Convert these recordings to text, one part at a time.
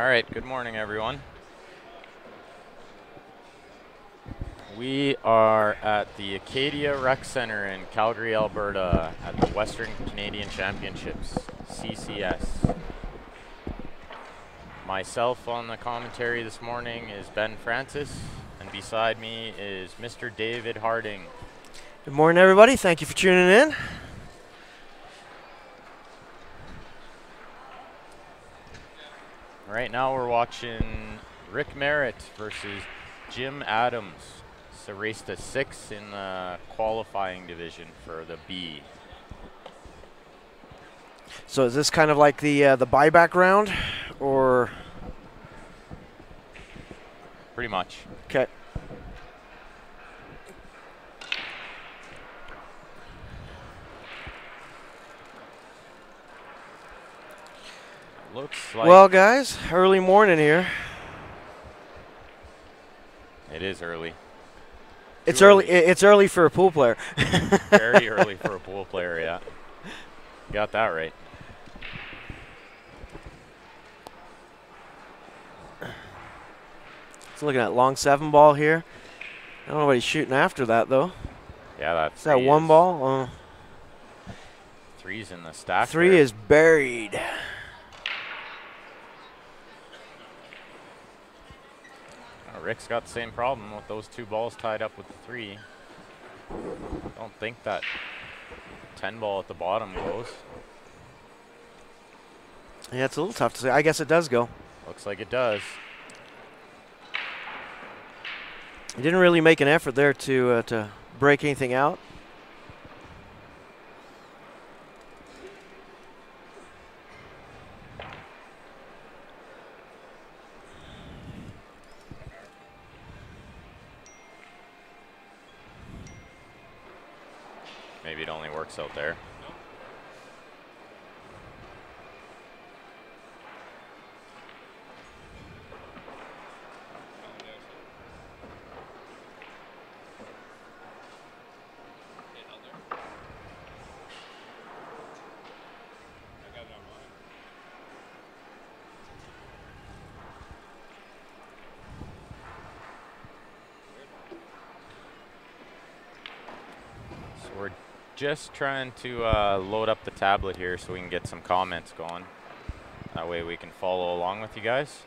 right, good morning, everyone. We are at the Acadia Rec Center in Calgary, Alberta at the Western Canadian Championships, CCS. Myself on the commentary this morning is Ben Francis, and beside me is Mr. David Harding. Good morning, everybody. Thank you for tuning in. Right now we're watching Rick Merritt versus Jim Adams. It's a race to 6 in the qualifying division for the B. So is this kind of like the buyback round, or? Pretty much. Okay. Looks like Well, guys, early morning here. it is early. It's Too early. It's early for a pool player. Very early for a pool player, yeah. You got that right. It's looking at long 7 ball here. I don't know what he's shooting after that though. Yeah, that Is that 1 ball? 3's in the stack. 3 there. is buried. Rick's got the same problem with those 2 balls tied up with the 3. Don't think that 10 ball at the bottom goes. Yeah, it's a little tough to say. I guess it does go. Looks like it does. He didn't really make an effort there to break anything out. Maybe it only works out there. We're just trying to load up the tablet here so we can get some comments going. That way we can follow along with you guys.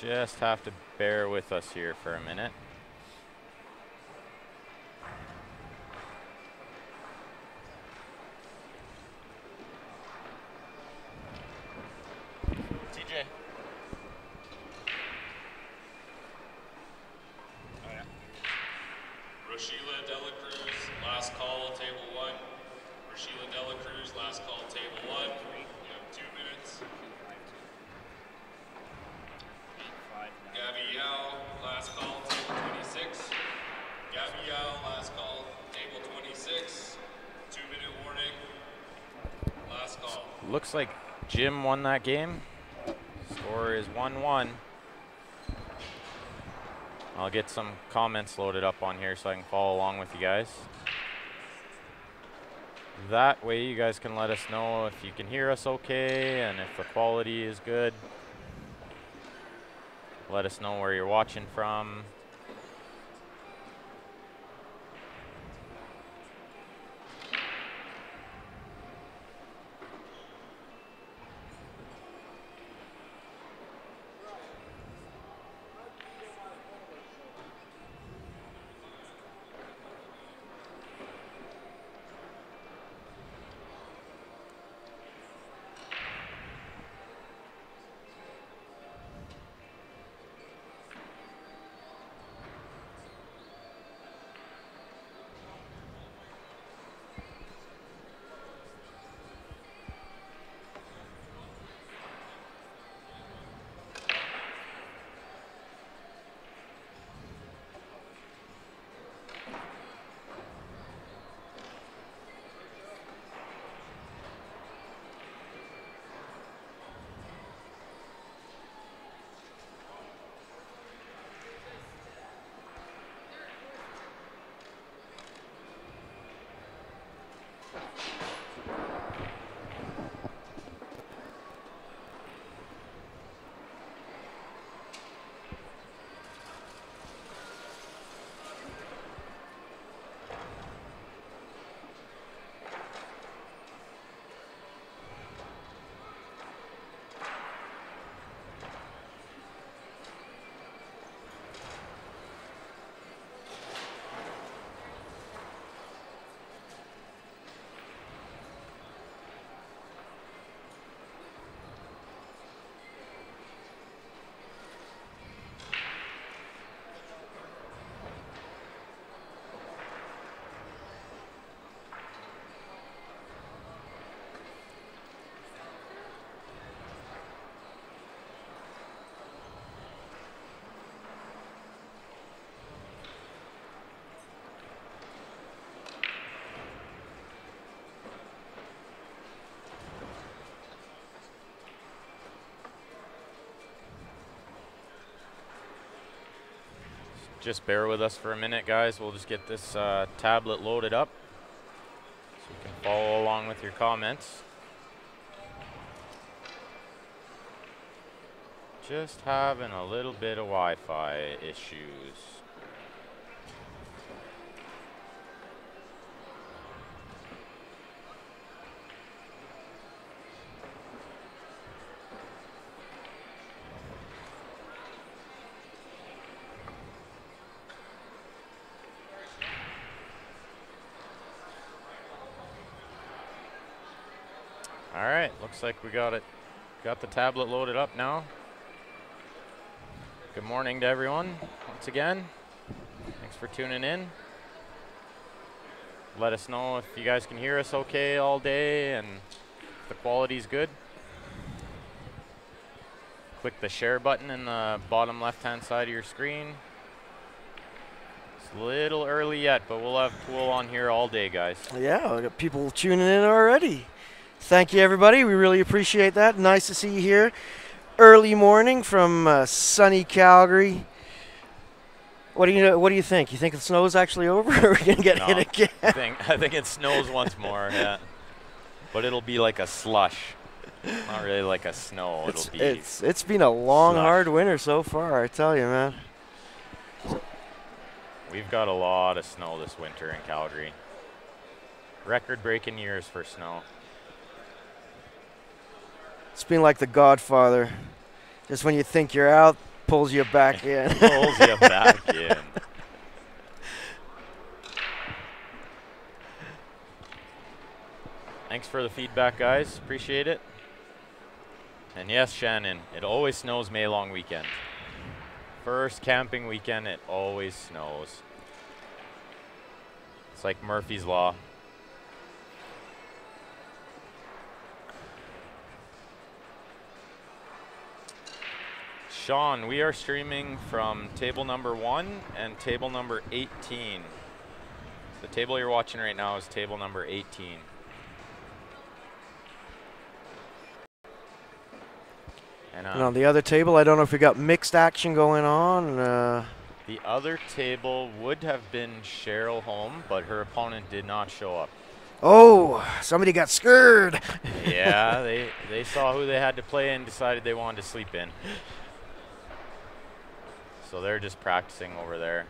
Just have to bear with us here for a minute. TJ. Rochila Dela Cruz, last call, table 1. Rochila Dela Cruz, last call, table 1. You have 2 minutes. Gabby Yao, last call, table 26. Gabby Yao, last call, table 26. 2-minute warning. Last call. Looks like Jim won that game. Score is 1-1. I'll get some comments loaded up on here so I can follow along with you guys. That way you guys can let us know if you can hear us okay and if the quality is good. Let us know where you're watching from. Just bear with us for a minute, guys. We'll just get this tablet loaded up so you can follow along with your comments. Just having a little bit of Wi-Fi issues. All right, looks like we got the tablet loaded up now. Good morning to everyone once again. Thanks for tuning in. Let us know if you guys can hear us okay all day and if the quality's good. Click the share button in the bottom left-hand side of your screen. It's a little early yet, but we'll have Pool on here all day, guys. Yeah, we got people tuning in already. Thank you, everybody. We really appreciate that. Nice to see you here. Early morning from sunny Calgary. What do you think? You think the snow's actually over, or are we gonna get hit again? I think it snows once more. Yeah, but it'll be like a slush, not really like a snow. It's been a long, hard winter so far. I tell you, man. We've got a lot of snow this winter in Calgary. Record-breaking years for snow. It's been like The Godfather. Just when you think you're out, pulls you back in. Pulls you back in. Thanks for the feedback, guys. Appreciate it. And yes, Shannon, it always snows May long weekend. First camping weekend, it always snows. It's like Murphy's Law. Sean, we are streaming from table number 1 and table number 18. The table you're watching right now is table number 18. And on the other table, I don't know if we got mixed action going on. The other table would have been Cheryl Holm, but her opponent did not show up. Oh, somebody got scared. Yeah, they saw who they had to play and decided they wanted to sleep in. So they're just practicing over there.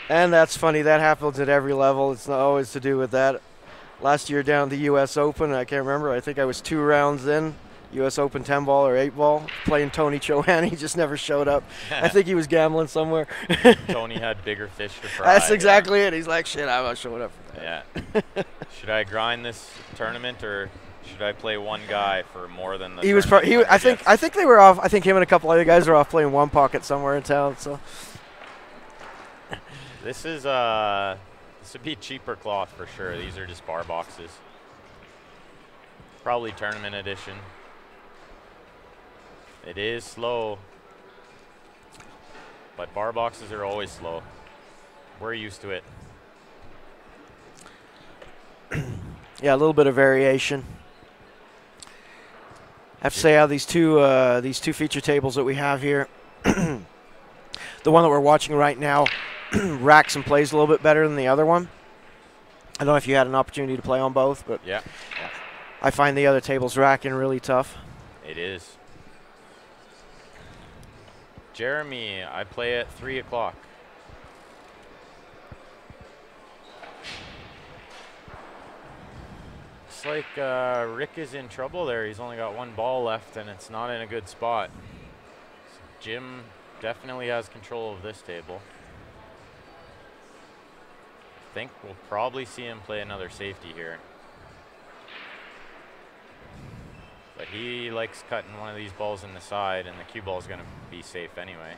And that's funny. That happens at every level. It's not always to do with that. Last year down the U.S. Open, I can't remember. I think I was 2 rounds in. U.S. Open 10 ball or 8 ball, playing Tony Chohan. He just never showed up. I think he was gambling somewhere. Tony had bigger fish to fry. That's exactly it. He's like, shit, I'm not showing up for that. Yeah. Should I grind this tournament, or should I play one guy for more than the? He was. I think they were off. I think him and a couple other guys are off playing one pocket somewhere in town. So this is this would be cheaper cloth for sure. These are just bar boxes. Probably tournament edition. It is slow, but bar boxes are always slow. We're used to it. Yeah, a little bit of variation. I have to say, how these two feature tables that we have here, the one that we're watching right now racks and plays a little bit better than the other one. I don't know if you had an opportunity to play on both, but yeah. I find the other tables racking really tough. It is. Jeremy, I play at 3 o'clock. Looks like Rick is in trouble there. He's only got 1 ball left, and it's not in a good spot. So Jim definitely has control of this table. I think we'll probably see him play another safety here. But he likes cutting one of these balls in the side, and the cue ball is going to be safe anyway.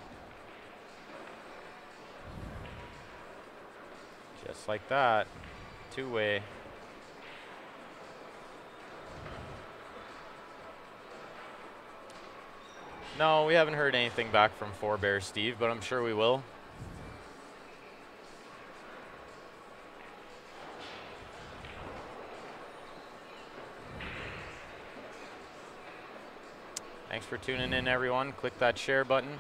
Just like that. 2-way. No, we haven't heard anything back from Forebear Steve, but I'm sure we will. Thanks for tuning in, everyone. Click that share button.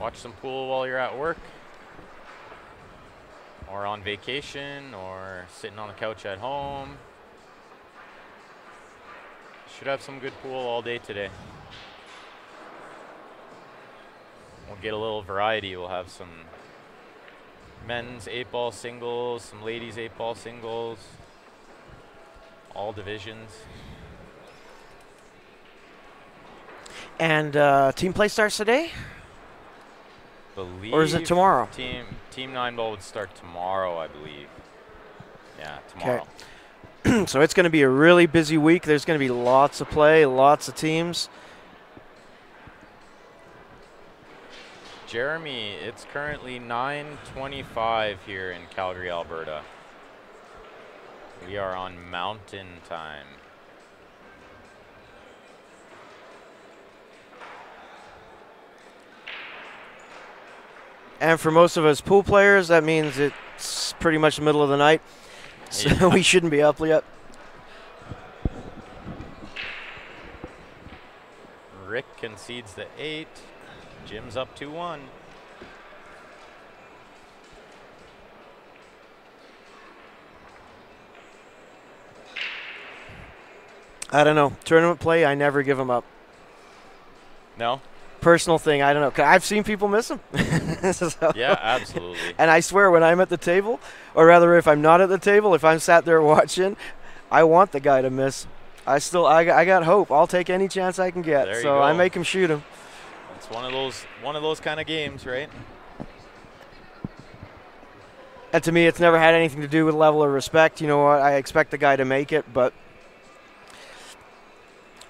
watch some pool while you're at work, or on vacation, or sitting on the couch at home. Should have some good pool all day today. We'll get a little variety. We'll have some men's 8-ball singles, some ladies 8-ball singles, all divisions. And team play starts today? Believe Or is it tomorrow? Team 9-ball would start tomorrow, I believe. Yeah, tomorrow. So it's going to be a really busy week. There's going to be lots of play, lots of teams. Jeremy, it's currently 9:25 here in Calgary, Alberta. We are on Mountain Time. And for most of us pool players, that means it's pretty much the middle of the night. So Yeah. we shouldn't be up yet. Rick concedes the 8. Jim's up 2-1. I don't know. Tournament play, I never give them up. No? Personal thing, I don't know. 'Cause I've seen people miss them. So- Yeah, absolutely. And I swear, when I'm at the table, or rather if I'm not at the table, if I'm sat there watching, I want the guy to miss. I got hope. I'll take any chance I can get. There you So I go. make him shoot him. It's one of those kind of games, right? And to me, it's never had anything to do with level of respect. You know what? I expect the guy to make it, but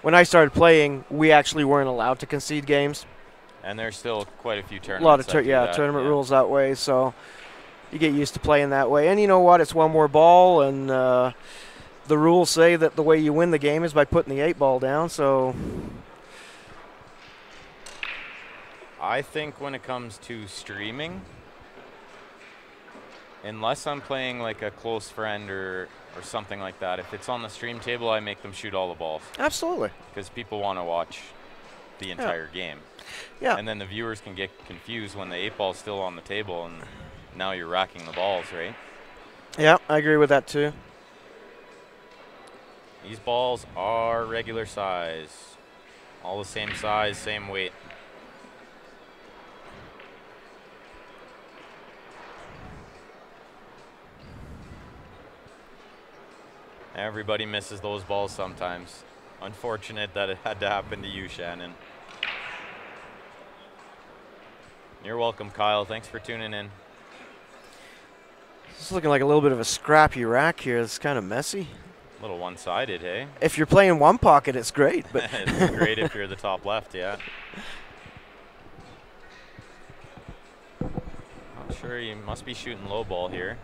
when I started playing, we actually weren't allowed to concede games. And there's still quite a few A tournaments. lot of that do that, tournament yeah. rules that way, so you get used to playing that way. And you know what? It's one more ball, and the rules say that the way you win the game is by putting the 8-ball down. So I think when it comes to streaming, unless I'm playing like a close friend or something like that, if it's on the stream table, I make them shoot all the balls absolutely, because people want to watch the entire game. yeah. And then the viewers can get confused when the 8-ball's still on the table and now you're racking the balls, right? Yeah, I agree with that too. These balls are regular size. All the same size, same weight. Everybody misses those balls sometimes. Unfortunate that it had to happen to you, Shannon. You're welcome, Kyle. Thanks for tuning in. It's looking like a little bit of a scrappy rack here. It's kind of messy. A little one-sided, hey? If you're playing one pocket, it's great. But It's great if you're the top left, yeah. Not sure, you must be shooting low ball here.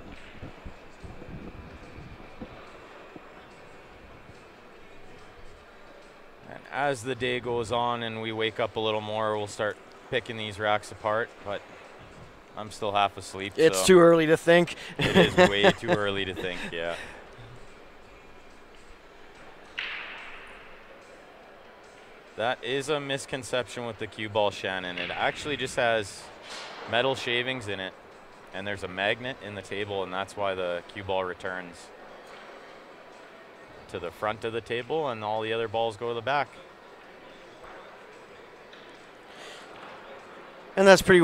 And as the day goes on and we wake up a little more, we'll start picking these racks apart, but I'm still half asleep. it's so too early to think. It is way too early to think, yeah. That is a misconception with the cue ball, Shannon. It actually just has metal shavings in it, and there's a magnet in the table, and that's why the cue ball returns to the front of the table, and all the other balls go to the back. And that's pretty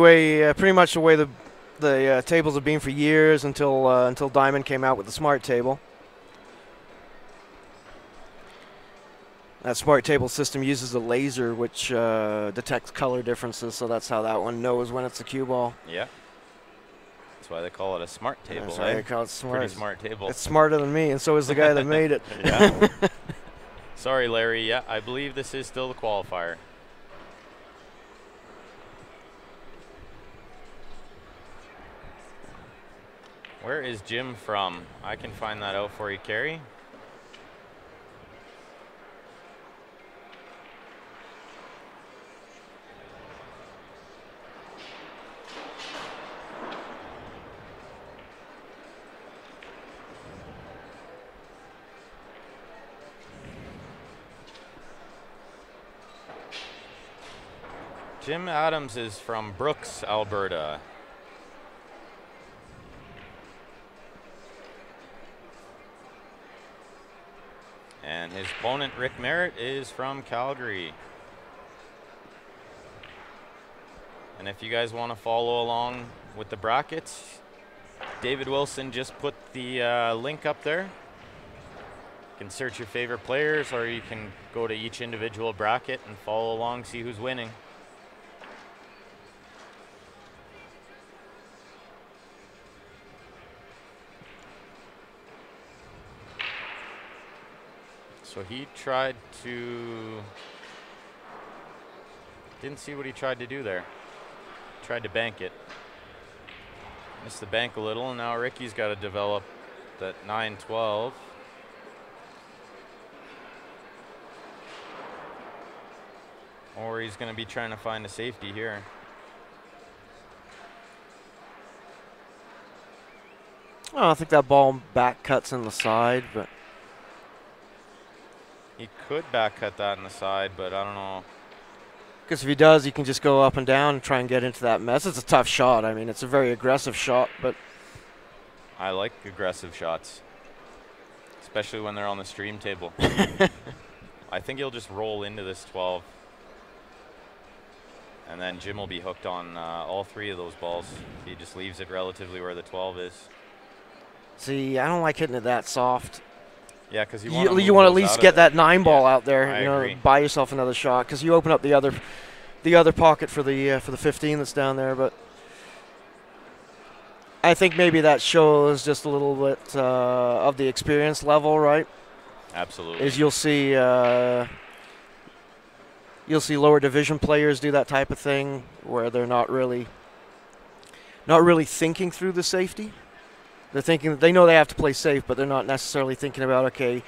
much the way the tables have been for years until Diamond came out with the Smart Table. That Smart Table system uses a laser which detects color differences, so that's how that one knows when it's a cue ball. Yeah. That's why they call it a smart table, That's why eh? they call it smart. Pretty smart table. It's smarter than me, and so is the guy that made it. Yeah. Sorry, Larry. Yeah, I believe this is still the qualifier. Where is Jim from? I can find that out for you, Carrie. Jim Adams is from Brooks, Alberta. And his opponent, Rick Merritt, is from Calgary. And if you guys want to follow along with the brackets, David Wilson just put the link up there. You can search your favorite players, or you can go to each individual bracket and follow along, see who's winning. So he tried to, didn't see what he tried to do there. Tried to bank it. Missed the bank a little, and now Ricky's got to develop that 9-12. Or he's going to be trying to find a safety here. Oh, I think that ball back cuts in the side, but He could back cut that in the side, but I don't know. because if he does, he can just go up and down and try and get into that mess. It's a tough shot. I mean, it's a very aggressive shot, but I like aggressive shots, especially when they're on the stream table. I think he'll just roll into this 12. And then Jim will be hooked on all three of those balls. He just leaves it relatively where the 12 is. see, I don't like hitting it that soft. Yeah, because you You want want to at least get that 9 ball out there. I you know, agree. buy yourself another shot because you open up the other pocket for the 15 that's down there. But I think maybe that shows just a little bit of the experience level, right? Absolutely. Is you'll see lower division players do that type of thing where they're not really thinking through the safety. They're thinking, they know they have to play safe, but they're not necessarily thinking about, okay,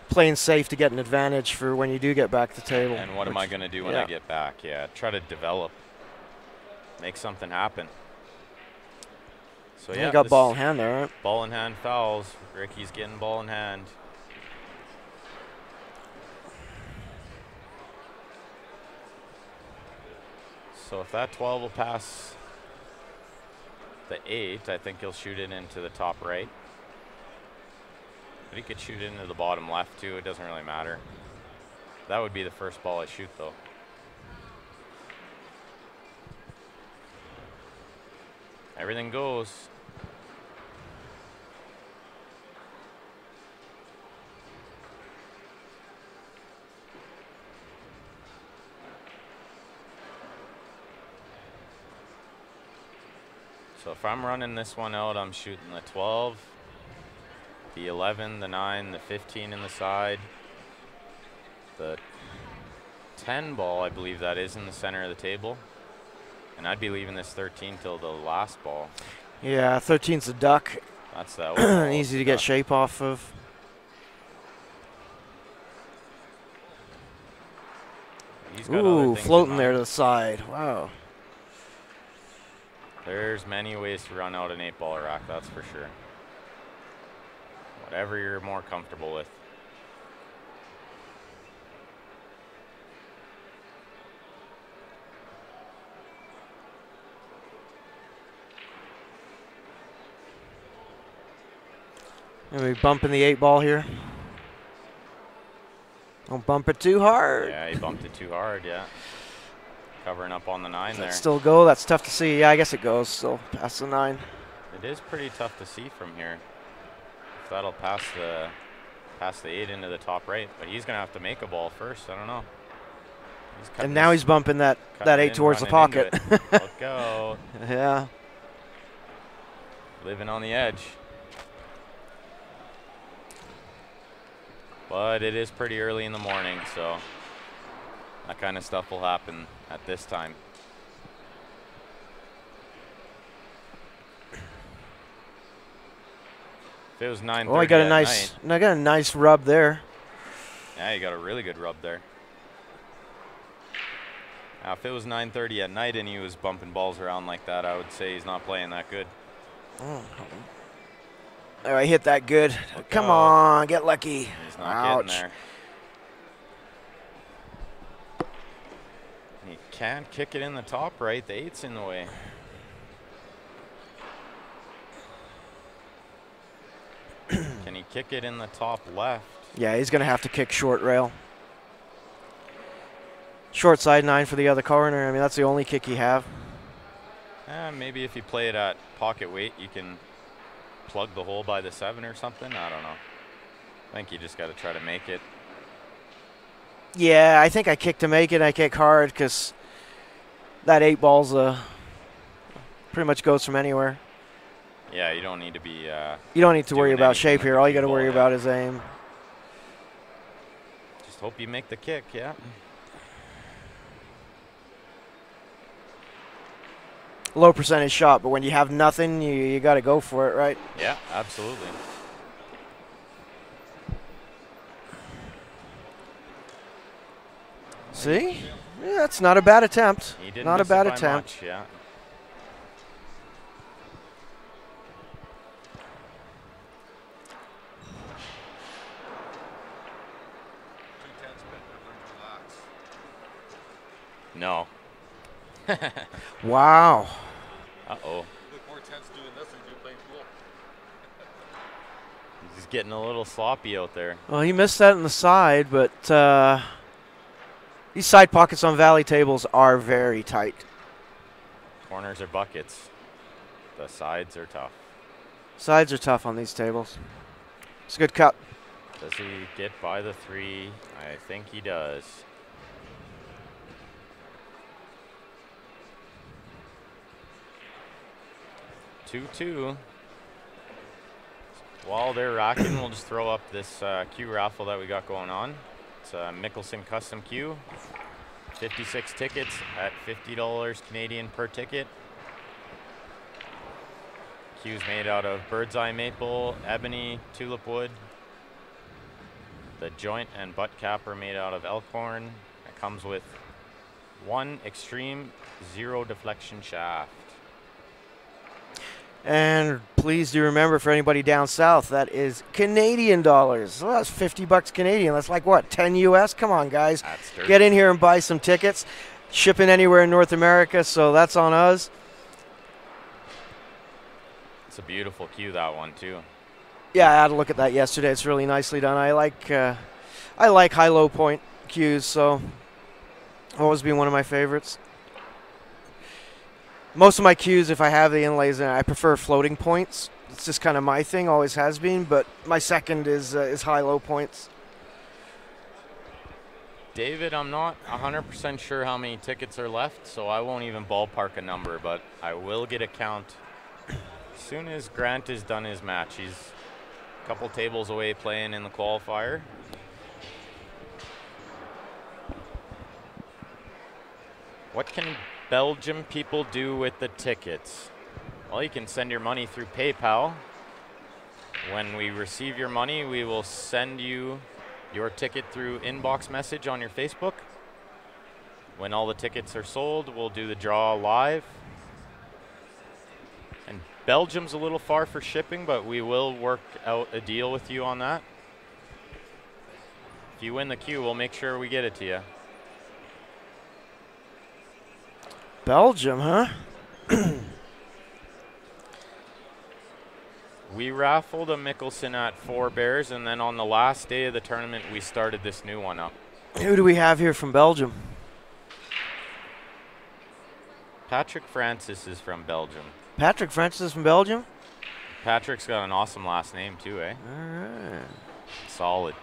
playing safe to get an advantage for when you do get back to the table. And what am I going to do when I get back? Yeah, try to develop, make something happen. So You yeah, got this ball in hand there, right? ball in hand fouls. Ricky's getting ball in hand. So if that 12 will pass the 8, I think he'll shoot it into the top right. But he could shoot it into the bottom left too. It doesn't really matter. That would be the first ball I shoot though. Everything goes. So if I'm running this one out, I'm shooting the 12, the 11, the 9, the 15 in the side, the 10 ball, I believe that is in the center of the table. And I'd be leaving this 13 till the last ball. Yeah, 13's a duck. That's that one. Easy to get shape off of. He's got other Ooh, things in floating mind. there to the side. Wow. There's many ways to run out an 8-ball rack, that's for sure. Whatever you're more comfortable with. Maybe bumping the 8-ball here. Don't bump it too hard. Yeah, he bumped it too hard, yeah. Covering up on the 9 Does there. that still go? That's tough to see. Yeah, I guess it goes still past the 9. It is pretty tough to see from here. If that'll pass the 8 into the top right, but he's gonna have to make a ball first. I don't know. And now he's bumping that 8 towards the pocket. Look out. Yeah. Living on the edge. But it is pretty early in the morning, so that kind of stuff will happen at this time. If it was 9:30 Oh, I got a at nice, night, I got a nice rub there. yeah, you got a really good rub there. Now, if it was 9:30 at night and he was bumping balls around like that, I would say he's not playing that good. Oh, I hit that good. Look Come out. on, get lucky. He's not Ouch. getting there. He can't kick it in the top right. The 8's in the way. Can he kick it in the top left? Yeah, he's going to have to kick short rail. Short side 9 for the other corner. I mean, that's the only kick you have. Maybe if you play it at pocket weight, you can plug the hole by the 7 or something. I don't know. I think you just got to try to make it. Yeah, I think I kick to make it. I kick hard because that 8 ball's pretty much goes from anywhere. Yeah, you don't need to be. You don't need to worry doing about anything shape with here. the All you cue got to ball, worry yeah. about is aim. Just hope you make the kick, yeah. Low percentage shot, but when you have nothing, you got to go for it, right? Yeah, absolutely. See? Yeah, that's not a bad attempt. He didn't Not a miss it bad by attempt. much, yeah. No. Wow. Uh-oh. You look more tense doing this than you do playing pool. He's getting a little sloppy out there. Well, he missed that in the side, but these side pockets on valley tables are very tight. Corners are buckets. The sides are tough. Sides are tough on these tables. It's a good cut. Does he get by the 3? I think he does. Two. While they're rocking, we'll just throw up this cue raffle that we got going on. It's a Mickelson custom cue. 56 tickets at $50 Canadian per ticket. Cue's made out of bird's eye maple, ebony, tulip wood. The joint and butt cap are made out of elkhorn. It comes with 1 extreme 0 deflection shaft. And please do remember, for anybody down south, that is Canadian dollars. Well, that's $50 Canadian. That's like, what, 10 US? Come on, guys. That's dirty. Get in here and buy some tickets. Shipping anywhere in North America, so that's on us. It's a beautiful cue, that one, too. Yeah, I had a look at that yesterday. It's really nicely done. I like high-low point cues, so always been one of my favorites. Most of my cues, if I have the inlays in it, I prefer floating points. It's just kind of my thing, always has been, but my second is high-low points. David, I'm not 100% sure how many tickets are left, so I won't even ballpark a number, but I will get a count as soon as Grant is done his match. He's a couple tables away playing in the qualifier. What can Belgium people do with the tickets? Well, you can send your money through PayPal. When we receive your money, we will send you your ticket through inbox message on your Facebook. When all the tickets are sold, we'll do the draw live. And Belgium's a little far for shipping, but we will work out a deal with you on that. If you win the queue, we'll make sure we get it to you. Belgium, huh? We raffled a Mickelson at 4 Bears, and then on the last day of the tournament, we started this new one up. Who do we have here from Belgium? Patrick Francis is from Belgium. Patrick Francis from Belgium? Patrick's got an awesome last name too, eh? All right. Solid.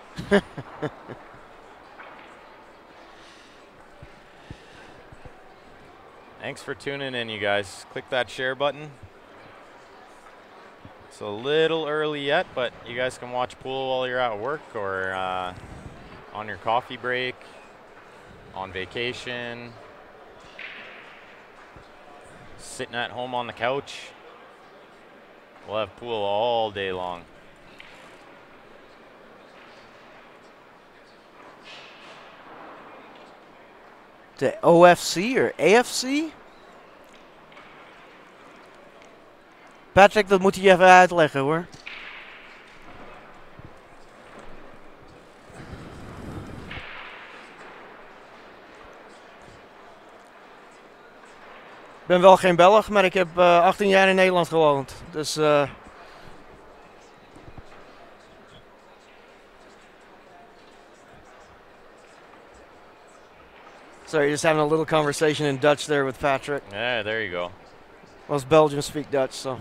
Thanks for tuning in, you guys. Click that share button. It's a little early yet, but you guys can watch pool while you're at work or on your coffee break, on vacation, sitting at home on the couch. We'll have pool all day long. The OFC or AFC? Patrick, dat moet hij even uitleggen hoor. ben wel geen Belg, maar ik heb 18 jaar in Nederland gewoond. Dus sorry, just having a little conversation in Dutch there with Patrick. Yeah, there you go. Most Belgians speak Dutch, so.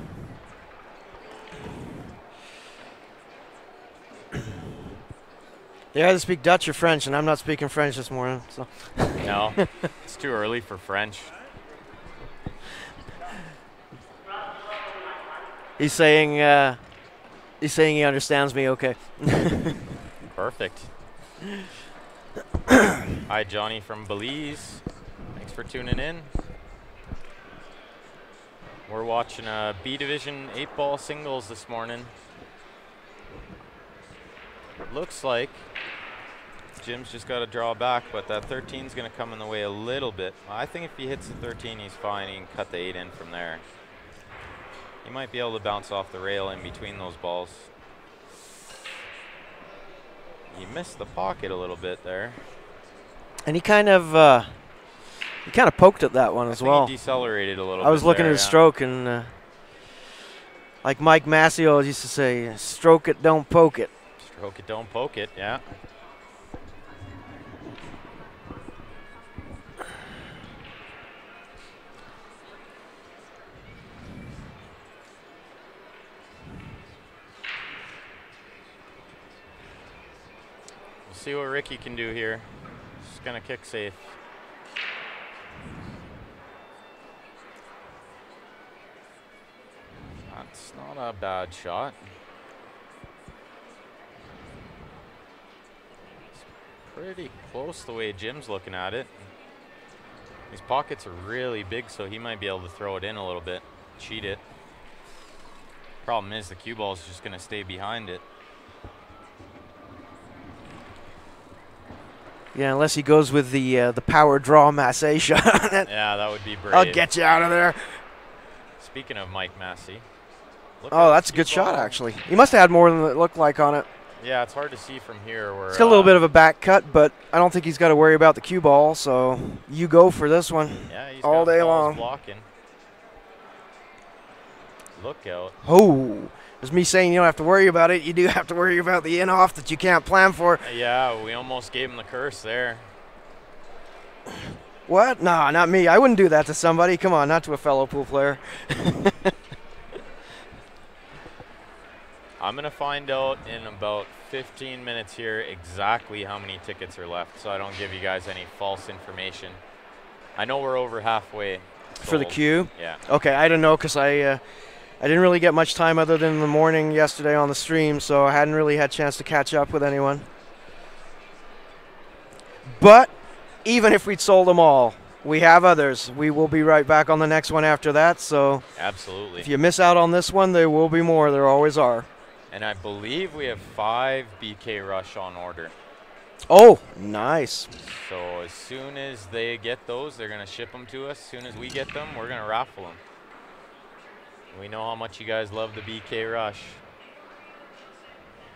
They either speak Dutch or French, and I'm not speaking French this morning. So. No, it's too early for French. He's saying he understands me. Okay. Perfect. Hi, Johnny from Belize. Thanks for tuning in. We're watching a B Division 8-ball singles this morning. Looks like Jim's just got to draw back, but that 13 is going to come in the way a little bit. I think if he hits the 13, he's fine. He can cut the 8 in from there. He might be able to bounce off the rail in between those balls. He missed the pocket a little bit there. And he kind of poked at that one as well. He decelerated a little bit. I was looking there, at his stroke, and like Mike Massey always used to say, "Stroke it, don't poke it." Stroke it, don't poke it. Yeah. We'll see what Ricky can do here. Just gonna kick safe. That's not a bad shot. It's pretty close the way Jim's looking at it. These pockets are really big, so he might be able to throw it in a little bit, cheat it. Problem is the cue ball is just gonna stay behind it. Yeah, unless he goes with the power draw Massey shot. Yeah, that would be brave. I'll get you out of there. Speaking of Mike Massey. Oh, that's a good shot, actually. He must have had more than it looked like on it. Yeah, it's hard to see from here. Where It's got a little bit of a back cut, but I don't think he's got to worry about the cue ball, so you go for this one. Yeah, he's all got day balls long. Blocking. Look out. Oh, there's me saying you don't have to worry about it. You do have to worry about the in-off that you can't plan for. Yeah, we almost gave him the curse there. What? No, not me. I wouldn't do that to somebody. Come on, not to a fellow pool player. I'm going to find out in about 15 minutes here exactly how many tickets are left, so I don't give you guys any false information. I know we're over halfway For the sold. queue? Yeah. Okay, I don't know because I didn't really get much time other than the morning yesterday on the stream, so I hadn't really had a chance to catch up with anyone. But even if we'd sold them all, we have others. We will be right back on the next one after that, so Absolutely. if you miss out on this one, there will be more. There always are. And I believe we have 5 BK Rush on order. Oh, nice. So as soon as they get those, they're going to ship them to us. As soon as we get them, we're going to raffle them. We know how much you guys love the BK Rush.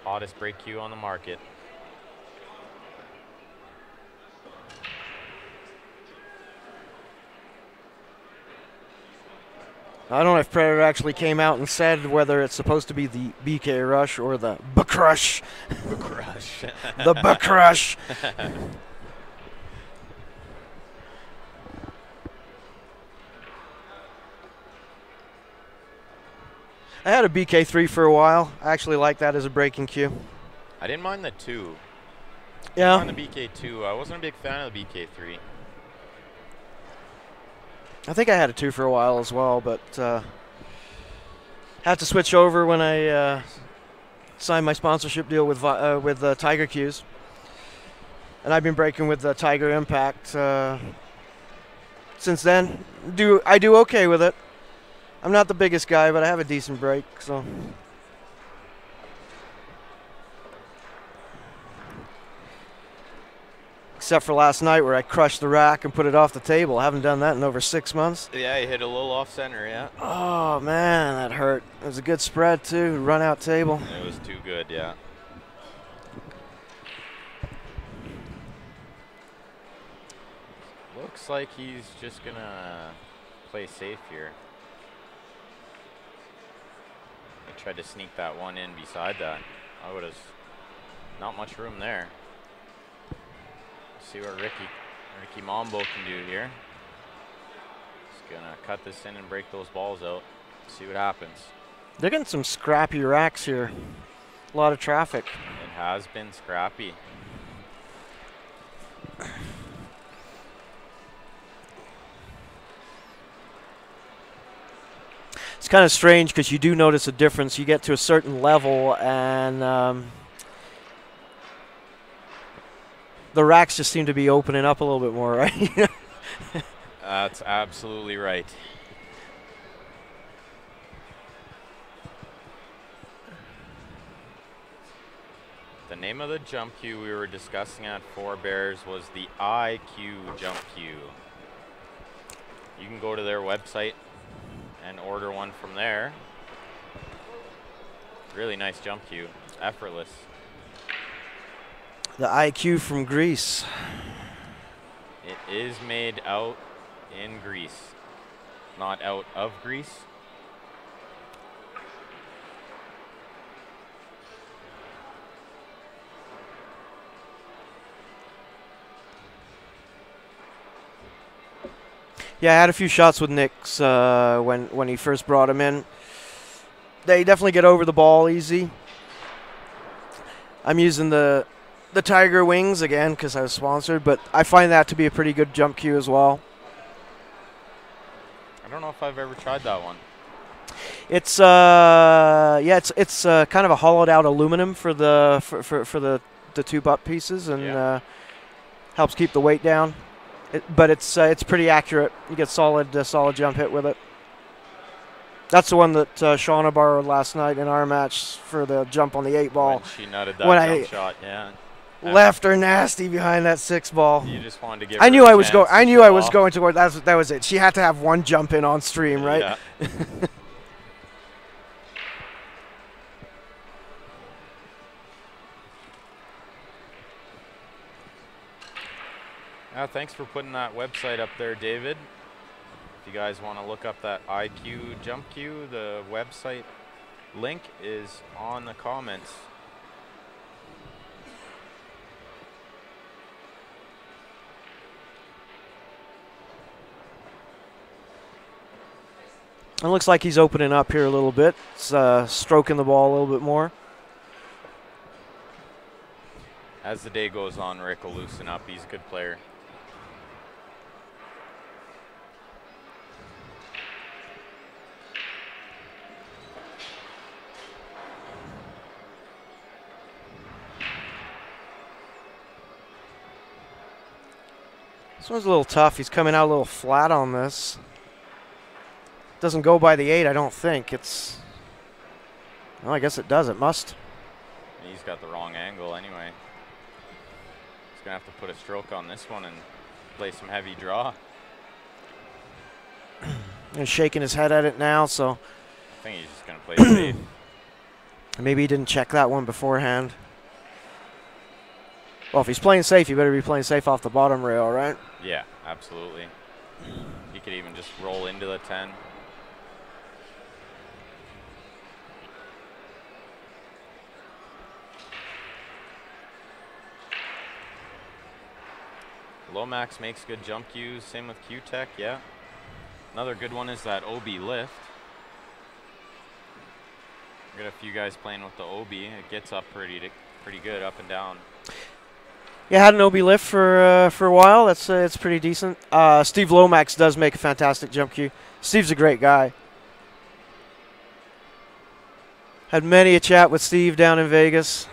Hottest break cue on the market. I don't know if Predator actually came out and said whether it's supposed to be the BK Rush or the B-Crush. Crush. The B-Crush. I had a BK3 for a while. I actually like that as a breaking cue. I didn't mind the 2. Yeah. On the BK2, I wasn't a big fan of the BK3. I think I had a 2 for a while as well, but had to switch over when I signed my sponsorship deal with Tiger Cues, and I've been breaking with Tiger Impact since then. I do okay with it. I'm not the biggest guy, but I have a decent break, so. Except for last night where I crushed the rack and put it off the table. I haven't done that in over 6 months. Yeah, you hit a little off center, yeah. Oh, man, that hurt. It was a good spread, too. Run out table. It was too good, yeah. Looks like he's just going to play safe here. I tried to sneak that one in beside that. I would have not much room there. Let's see what Ricky Mambo can do here. He's gonna cut this in and break those balls out. See what happens. They're getting some scrappy racks here. A lot of traffic. It has been scrappy. It's kind of strange because you do notice a difference. You get to a certain level and the racks just seem to be opening up a little bit more, right? That's absolutely right. The name of the jump cue we were discussing at Four Bears was the IQ jump cue. You can go to their website and order one from there. Really nice jump cue, effortless. The IQ from Greece. It is made out in Greece, not out of Greece. Yeah, I had a few shots with Nix when he first brought him in. They definitely get over the ball easy. I'm using the Tiger Wings again because I was sponsored, but I find that to be a pretty good jump cue as well. I don't know if I've ever tried that one. It's it's kind of a hollowed out aluminum for the two butt pieces and helps keep the weight down. But it's pretty accurate. You get solid jump hit with it. That's the one that Shauna borrowed last night in our match for the jump on the 8 ball. When she nutted that jump shot, yeah. Left her nasty behind that 6 ball. You just wanted to give. I knew I was going. I knew I was going toward. That was it. She had to have one jump in on stream, right? Yeah. Thanks for putting that website up there, David. If you guys want to look up that IQ jump cue, the website link is on the comments. It looks like he's opening up here a little bit. It's stroking the ball a little bit more. As the day goes on, Rick will loosen up. He's a good player. This one's a little tough. He's coming out a little flat on this. Doesn't go by the 8, I don't think. It's... Well, I guess it does. It must. He's got the wrong angle anyway. He's going to have to put a stroke on this one and play some heavy draw. He's shaking his head at it now, so... I think he's just going to play safe. Maybe he didn't check that one beforehand. Well, if he's playing safe, he better be playing safe off the bottom rail, right? Yeah, absolutely. He could even just roll into the 10. Lomax makes good jump cues. Same with Q-Tech, yeah. Another good one is that OB lift. Got a few guys playing with the OB. It gets up pretty good up and down. Yeah, had an OB lift for a while. That's it's pretty decent. Steve Lomax does make a fantastic jump cue. Steve's a great guy. Had many a chat with Steve down in Vegas.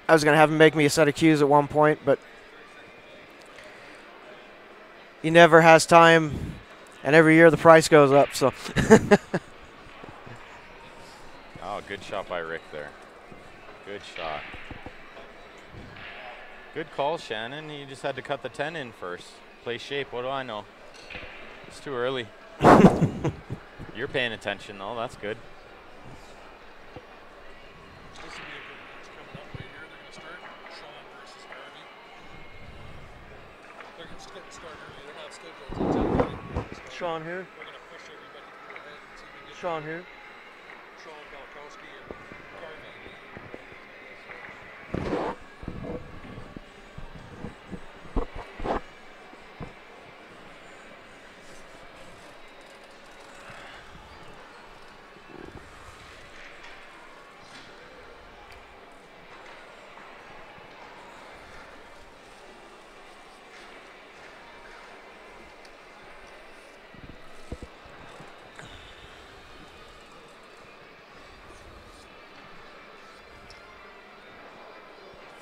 I was going to have him make me a set of cues at one point, but he never has time, and every year the price goes up. So. Oh, good shot by Rick there. Good shot. Good call, Shannon. You just had to cut the 10 in first. Play shape. What do I know? It's too early. You're paying attention, though. That's good. This will be a good match coming up right here. They're going to start Sean versus Harvey. They're going to start early. They're not scheduled until 10:30. Sean who? We're going to push everybody to go ahead and see if we can get Sean who? Sean Balkowski and Garvey.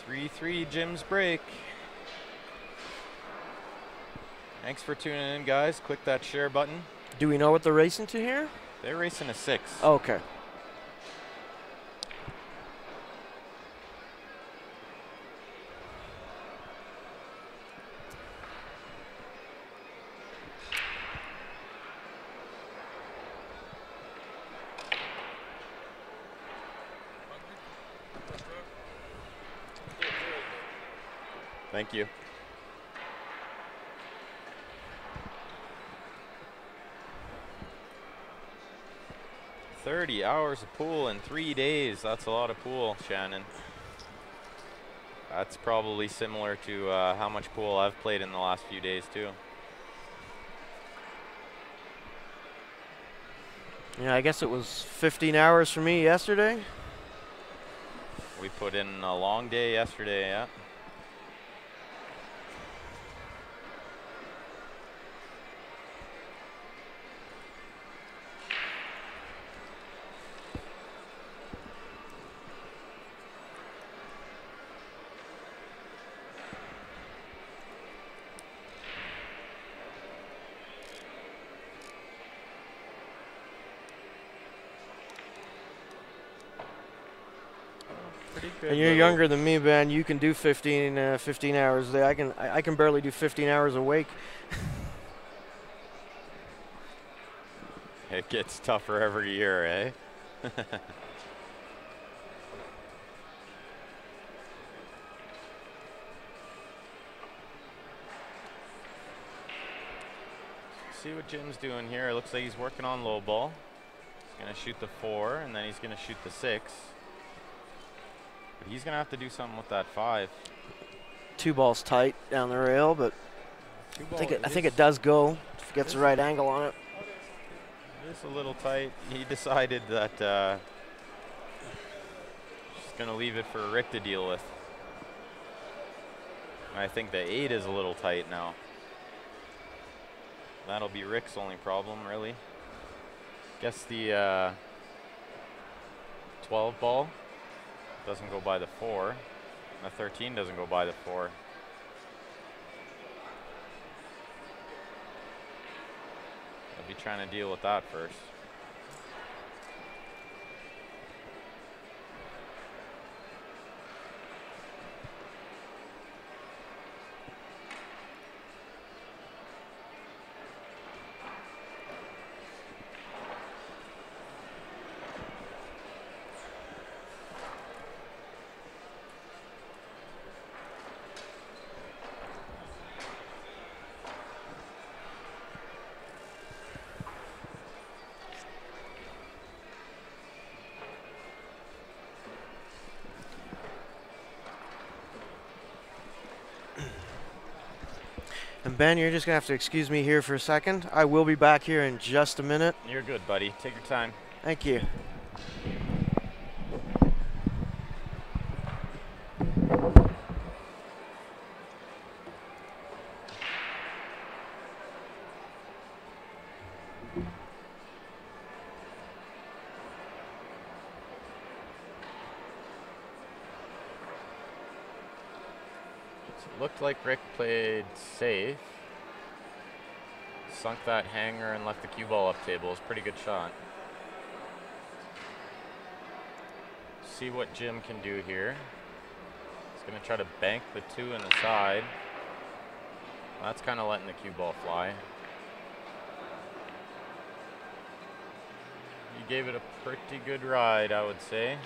3-3 Jim's break. Thanks for tuning in, guys. Click that share button. Do we know what they're racing to here? They're racing a 6. Okay. Thank you. $30 hours of pool in 3 days. That's a lot of pool, Shannon. That's probably similar to how much pool I've played in the last few days too. Yeah, I guess it was 15 hours for me yesterday. We put in a long day yesterday, yeah. Pretty good. And you're little- younger than me, Ben. You can do 15 hours a day. I can barely do 15 hours a week. It gets tougher every year, eh? See what Jim's doing here. It looks like he's working on low ball. He's going to shoot the 4, and then he's going to shoot the 6. But he's going to have to do something with that 5. 2 balls tight down the rail, but I think it does go if he gets the right angle on it. It's a little tight. He decided that he's going to leave it for Rick to deal with. I think the 8 is a little tight now. That'll be Rick's only problem, really. Guess the 12 ball doesn't go by the 4. The 13 doesn't go by the 4. I'll be trying to deal with that first. And Ben, you're just going to have to excuse me here for a second. I will be back here in just a minute. You're good, buddy. Take your time. Thank you. Looked like Rick played safe. Sunk that hanger and left the cue ball up table. It's a pretty good shot. See what Jim can do here. He's going to try to bank the 2 in the side. That's kind of letting the cue ball fly. He gave it a pretty good ride, I would say.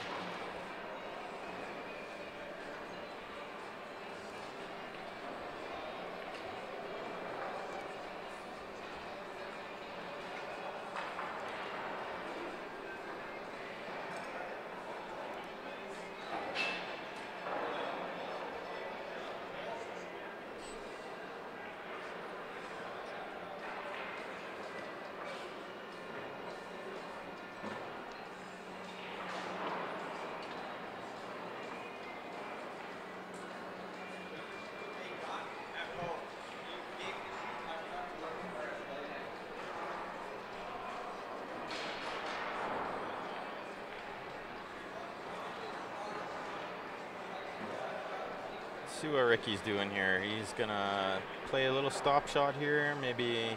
see what Ricky's doing here. He's gonna play a little stop shot here, maybe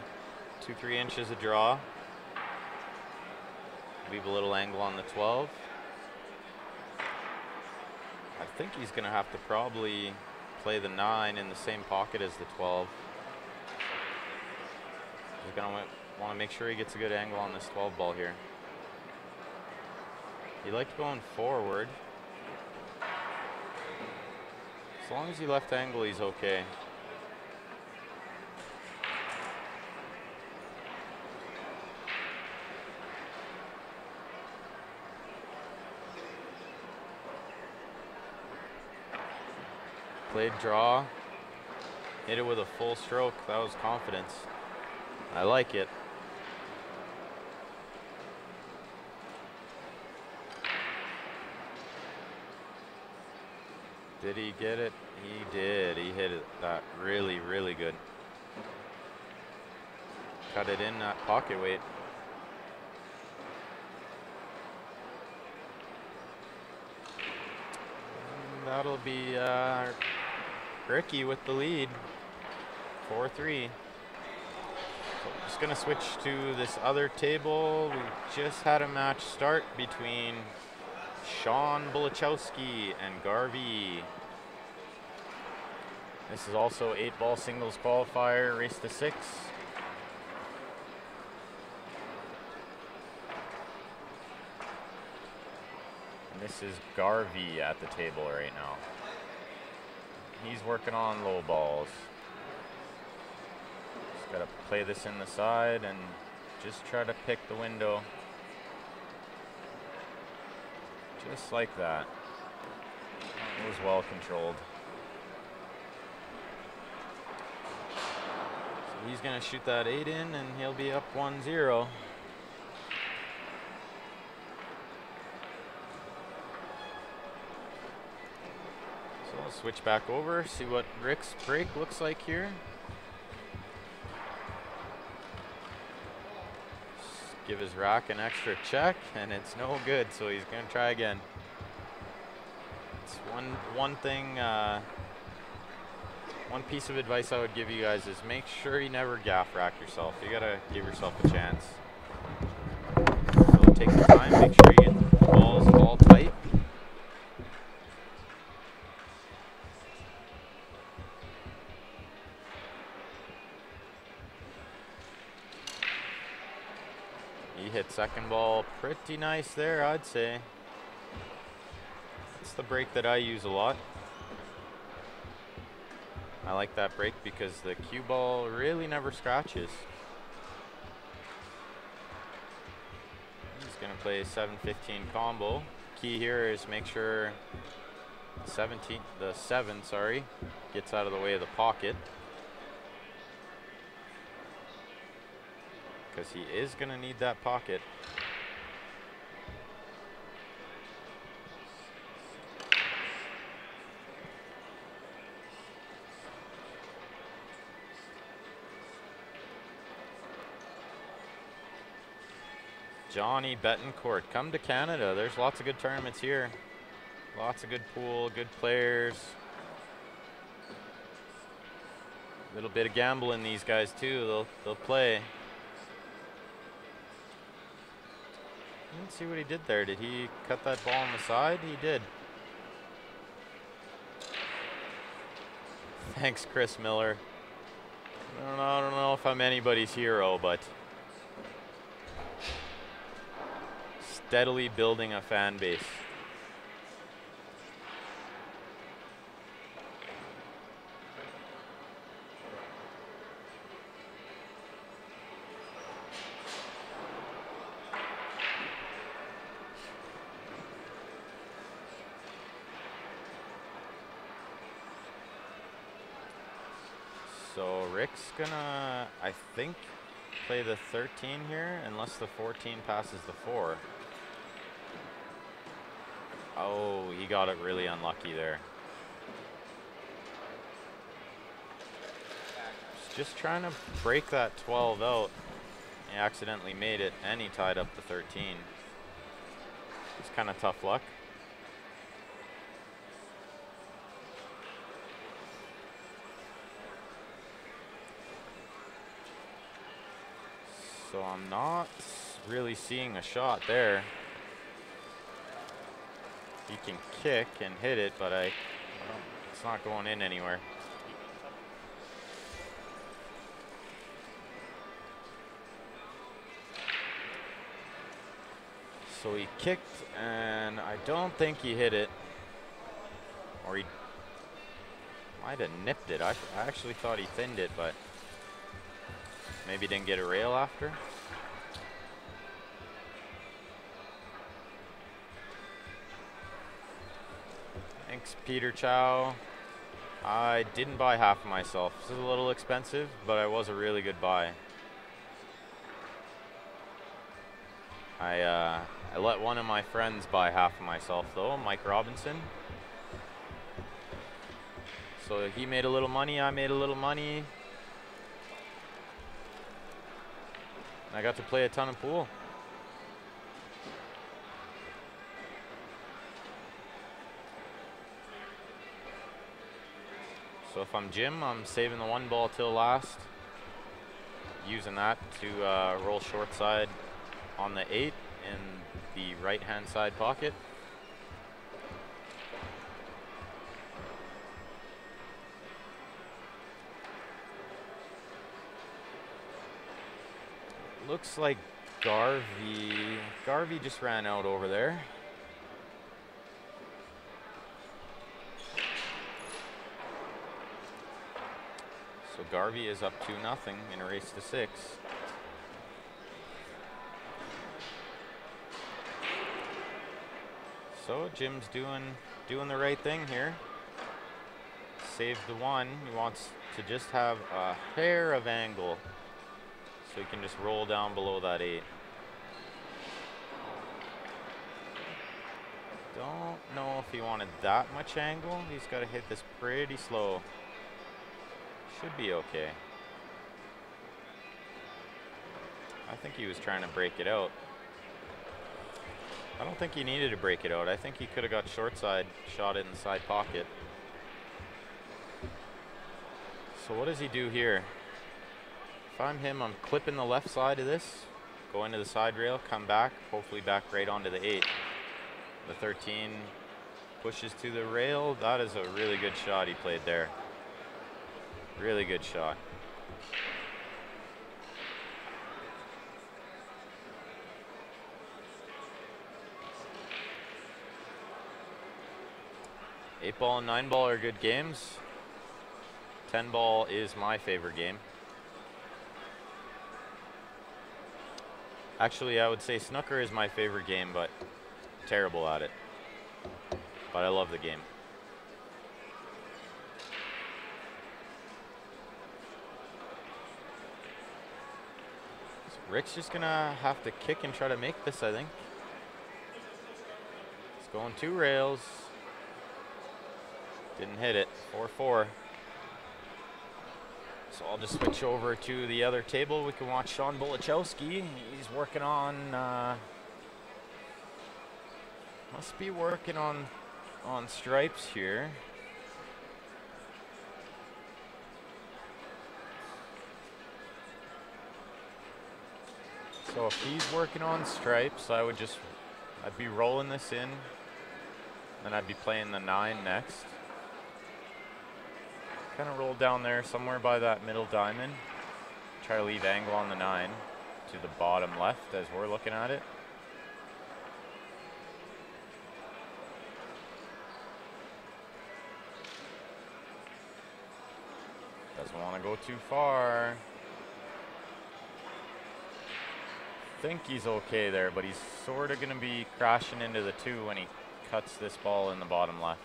2-3 inches of draw. Leave a little angle on the 12. I think he's gonna have to probably play the 9 in the same pocket as the 12. He's gonna want to make sure he gets a good angle on this 12 ball here. He liked going forward. As long as he left angle, he's okay. Played draw. Hit it with a full stroke. That was confidence. I like it. Did he get it? He did. He hit it that really, really good. Cut it in that pocket weight. And that'll be Ricky with the lead. 4-3. So we're just gonna switch to this other table. We just had a match start between Sean Bulachowski and Garvey. This is also 8-ball singles qualifier, race to 6. And this is Garvey at the table right now. He's working on low balls. Just gotta play this in the side and just try to pick the window. Just like that. It was well controlled. So he's gonna shoot that 8 in and he'll be up 1-0. So I'll switch back over, see what Rick's break looks like here. Give his rack an extra check, and it's no good, so he's gonna try again. It's one thing, one piece of advice I would give you guys is make sure you never gaff rack yourself. You gotta give yourself a chance. So take the time, make sure you get the balls all tight. He hit second ball pretty nice there, I'd say. It's the break that I use a lot. I like that break because the cue ball really never scratches. He's gonna play a 7-15 combo. Key here is make sure the 7, sorry, gets out of the way of the pocket. Because he is going to need that pocket. Johnny Betancourt, come to Canada. There's lots of good tournaments here. Lots of good pool, good players. A little bit of gambling these guys too. They'll play. Let's see what he did there. Did he cut that ball on the side? He did. Thanks, Chris Miller. I don't know if I'm anybody's hero, but steadily building a fan base. So Rick's gonna, I think, play the 13 here, unless the 14 passes the 4. Oh, he got it really unlucky there. Just trying to break that 12 out. He accidentally made it, and he tied up the 13. It's kind of tough luck. So I'm not really seeing a shot there. He can kick and hit it, but it's not going in anywhere. So he kicked, and I don't think he hit it. Or he might have nipped it. I actually thought he thinned it, but maybe didn't get a rail after. Thanks, Peter Chow. I didn't buy half of myself. This is a little expensive, but it was a really good buy. I let one of my friends buy half of myself, though, Mike Robinson. So he made a little money, I made a little money. I got to play a ton of pool. So if I'm Jim, I'm saving the one ball till last. Using that to roll short side on the 8 in the right-hand side pocket. Looks like Garvey just ran out over there. So Garvey is up 2-0 in a race to 6. So Jim's doing the right thing here. Saved the 1. He wants to just have a hair of angle, so he can just roll down below that 8. Don't know if he wanted that much angle. He's got to hit this pretty slow. Should be okay. I think he was trying to break it out. I don't think he needed to break it out. I think he could have got short side, shot it in the side pocket. So what does he do here? If I'm him, I'm clipping the left side of this, go into the side rail, come back, hopefully back right onto the 8. The 13 pushes to the rail. That is a really good shot he played there. Really good shot. Eight ball and 9 ball are good games. 10 ball is my favorite game. Actually, I would say snooker is my favorite game, but terrible at it. But I love the game. Rick's just gonna have to kick and try to make this, I think. It's going 2 rails. Didn't hit it. 4-4. So I'll just switch over to the other table. We can watch Sean Bolichowski. He's working on, must be working on stripes here. So if he's working on stripes, I'd be rolling this in, then I'd be playing the 9 next. Kind of roll down there somewhere by that middle diamond. Try to leave angle on the 9 to the bottom left as we're looking at it. Doesn't want to go too far. Think he's okay there, but he's sort of going to be crashing into the 2 when he cuts this ball in the bottom left.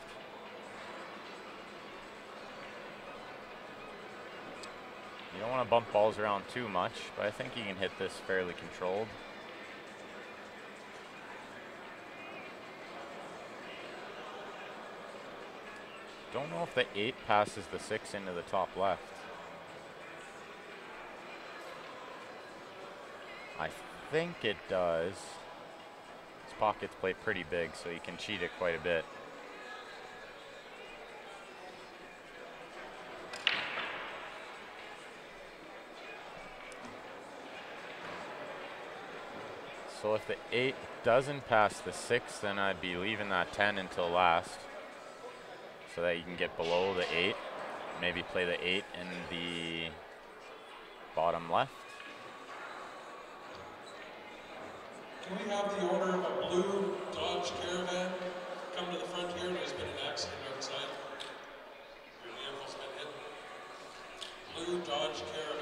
You don't want to bump balls around too much, but I think he can hit this fairly controlled. Don't know if the 8 passes the 6 into the top left. I think it does. His pockets play pretty big, so you can cheat it quite a bit. So if the 8 doesn't pass the 6, then I'd be leaving that 10 until last, so that you can get below the 8. Maybe play the 8 in the bottom left. Can we have the owner of a blue Dodge Caravan come to the front here? There's been an accident outside. Your vehicle's been hit. Blue Dodge Caravan.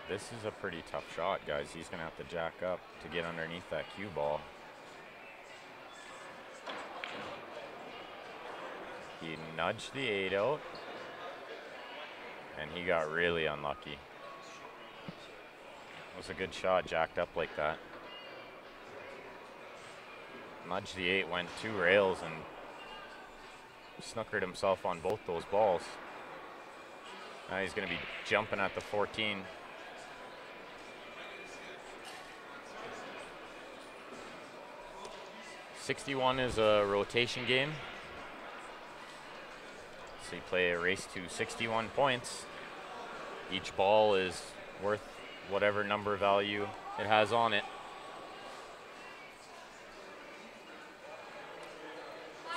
This is a pretty tough shot, guys. He's gonna have to jack up to get underneath that cue ball. He nudged the 8 out, and he got really unlucky. It was a good shot, jacked up like that. Nudged the 8, went 2 rails, and snookered himself on both those balls. Now he's going to be jumping at the 14. .61 is a rotation game. So you play a race to 61 points. Each ball is worth whatever number value it has on it.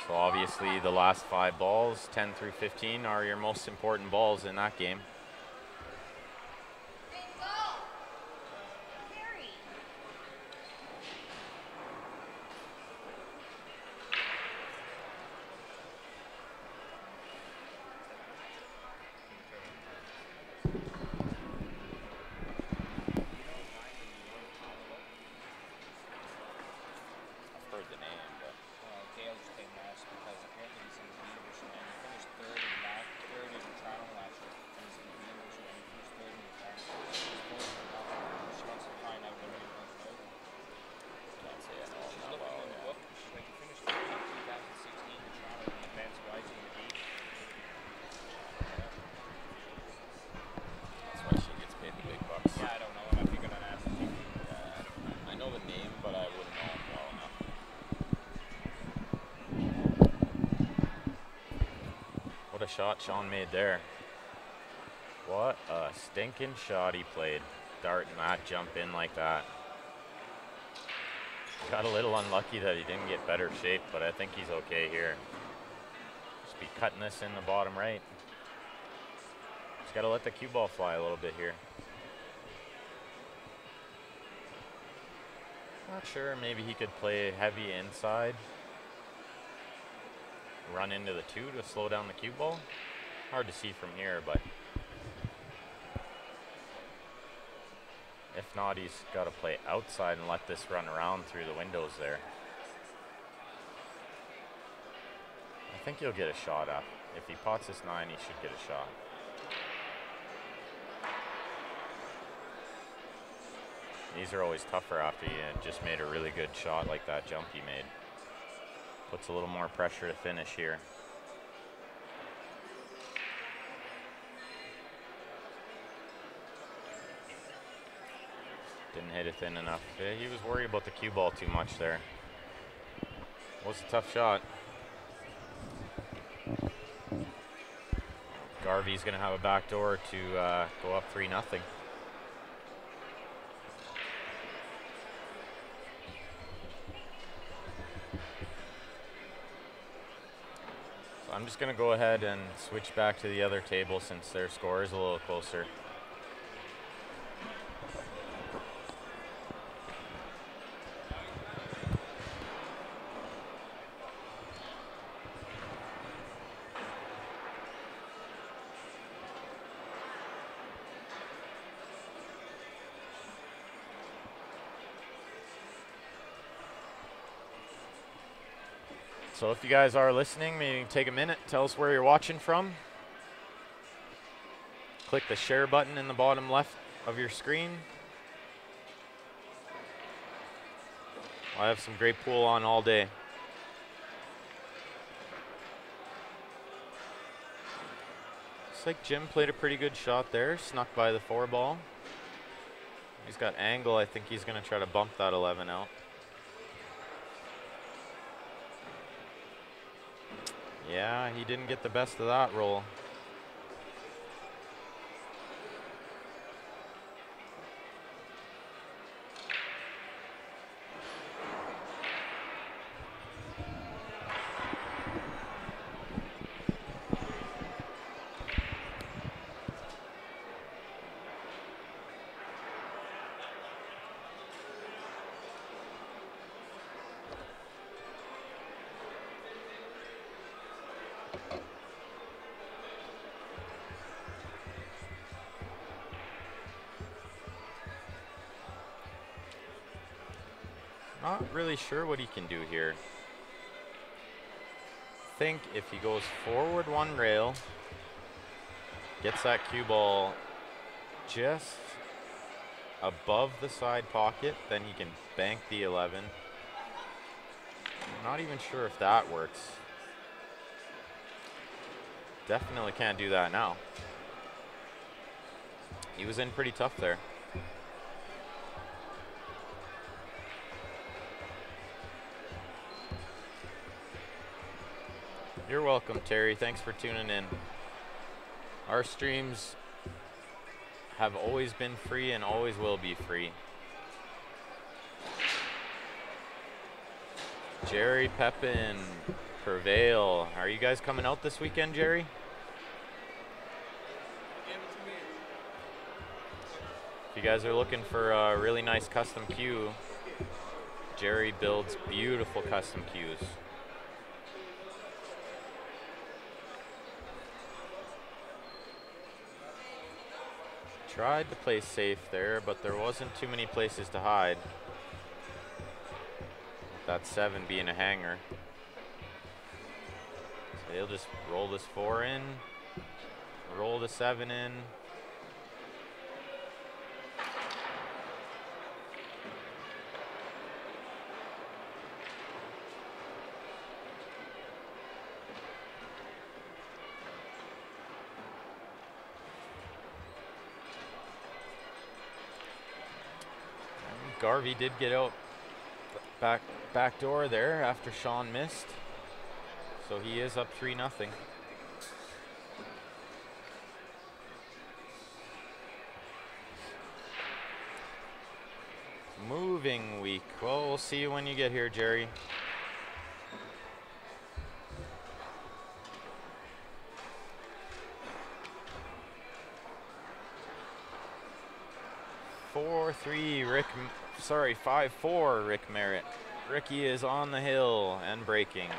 So obviously the last 5 balls, 10 through 15, are your most important balls in that game. Shot Sean made there. What a stinking shot he played, darting that jump in like that. Got a little unlucky that he didn't get better shape, but I think he's okay here. Just be cutting this in the bottom right. Just gotta let the cue ball fly a little bit here. Not sure, maybe he could play heavy inside. Run into the 2 to slow down the cue ball. Hard to see from here, but if not, he's got to play outside and let this run around through the windows there. I think he'll get a shot up. If he pots this 9, he should get a shot. These are always tougher after you just made a really good shot like that jump he made. Puts a little more pressure to finish here. Didn't hit it thin enough. Yeah, he was worried about the cue ball too much there. Was a tough shot. Garvey's going to have a backdoor to go up 3-0. I'm just going to go ahead and switch back to the other table since their score is a little closer. So if you guys are listening, maybe take a minute, tell us where you're watching from. Click the share button in the bottom left of your screen. I have some great pool on all day. Looks like Jim played a pretty good shot there. Snuck by the 4 ball. He's got angle. I think he's going to try to bump that 11 out. Yeah, he didn't get the best of that roll. Not really sure what he can do here. I think if he goes forward 1 rail, gets that cue ball just above the side pocket, then he can bank the 11. I'm not even sure if that works. Definitely can't do that now. He was in pretty tough there. You're welcome, Terry. Thanks for tuning in. Our streams have always been free and always will be free. Jerry Pepin, Prevail. Are you guys coming out this weekend, Jerry? If you guys are looking for a really nice custom cue, Jerry builds beautiful custom cues. Tried to play safe there, but there wasn't too many places to hide. That 7 being a hanger. So he'll just roll this 4 in, roll the 7 in. Garvey did get out back door there after Sean missed. So he is up 3-0. Moving week. Well, we'll see you when you get here, Jerry. Sorry, 5-4, Rick Merritt. Ricky is on the hill and breaking.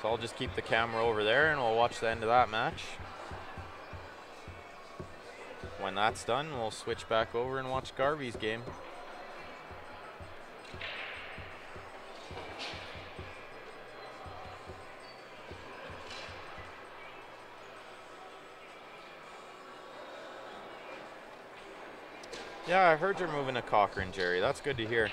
So I'll just keep the camera over there and we'll watch the end of that match. When that's done, we'll switch back over and watch Garvey's game. Yeah, I heard you're moving to Cochrane, Jerry. That's good to hear.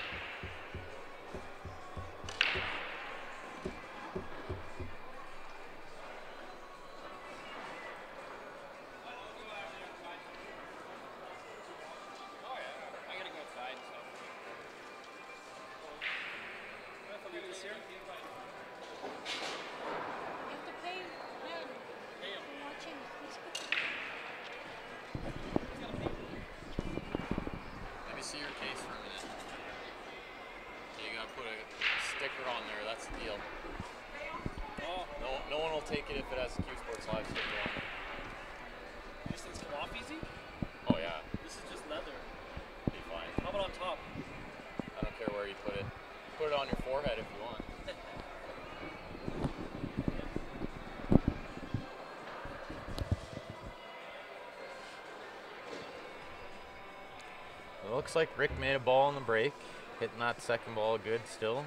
Looks like Rick made a ball on the break, hitting that second ball good still.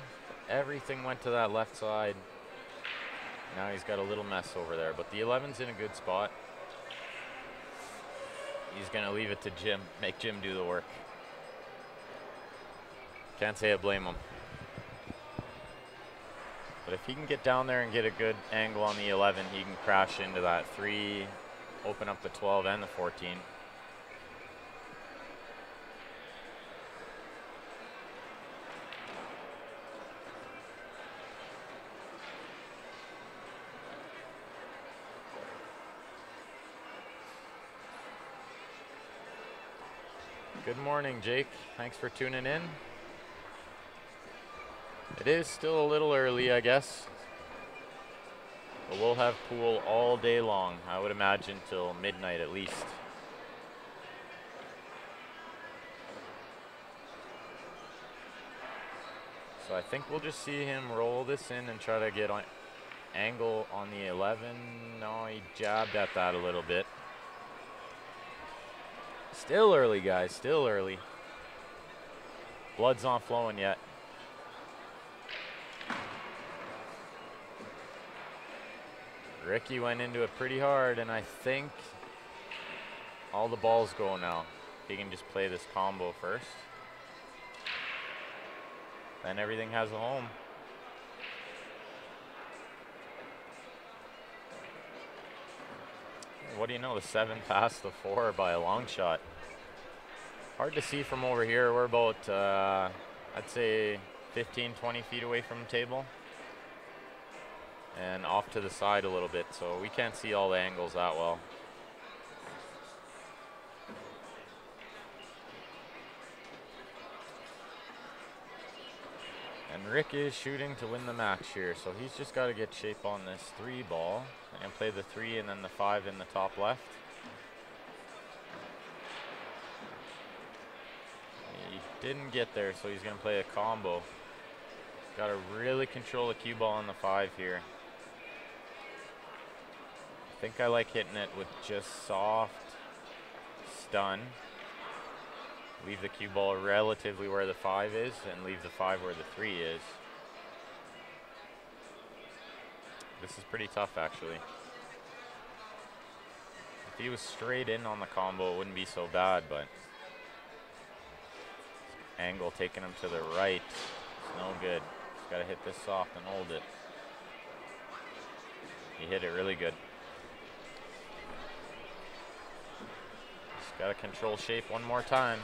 Everything went to that left side. Now he's got a little mess over there, but the 11's in a good spot. He's gonna leave it to Jim, make Jim do the work. Can't say I blame him. But if he can get down there and get a good angle on the 11, he can crash into that 3, open up the 12 and the 14. Good morning, Jake. Thanks for tuning in. It is still a little early, I guess. But we'll have pool all day long. I would imagine till midnight at least. So I think we'll just see him roll this in and try to get on angle on the 11. No, he jabbed at that a little bit. Still early, guys, still early. Blood's not flowing yet. Ricky went into it pretty hard, and I think all the balls go now. He can just play this combo first. Then everything has a home. What do you know, the 7 passed the 4 by a long shot. Hard to see from over here. We're about, I'd say 15, 20 feet away from the table. And off to the side a little bit, so we can't see all the angles that well. And Rick is shooting to win the match here, so he's just got to get shape on this 3 ball and play the 3 and then the 5 in the top left. He didn't get there, so he's going to play a combo. Got to really control the cue ball on the 5 here. I think I like hitting it with just soft stun. Leave the cue ball relatively where the 5 is and leave the 5 where the 3 is. This is pretty tough, actually. If he was straight in on the combo, it wouldn't be so bad, but angle taking him to the right, it's no good. Just gotta hit this soft and hold it. He hit it really good. Just gotta control shape one more time.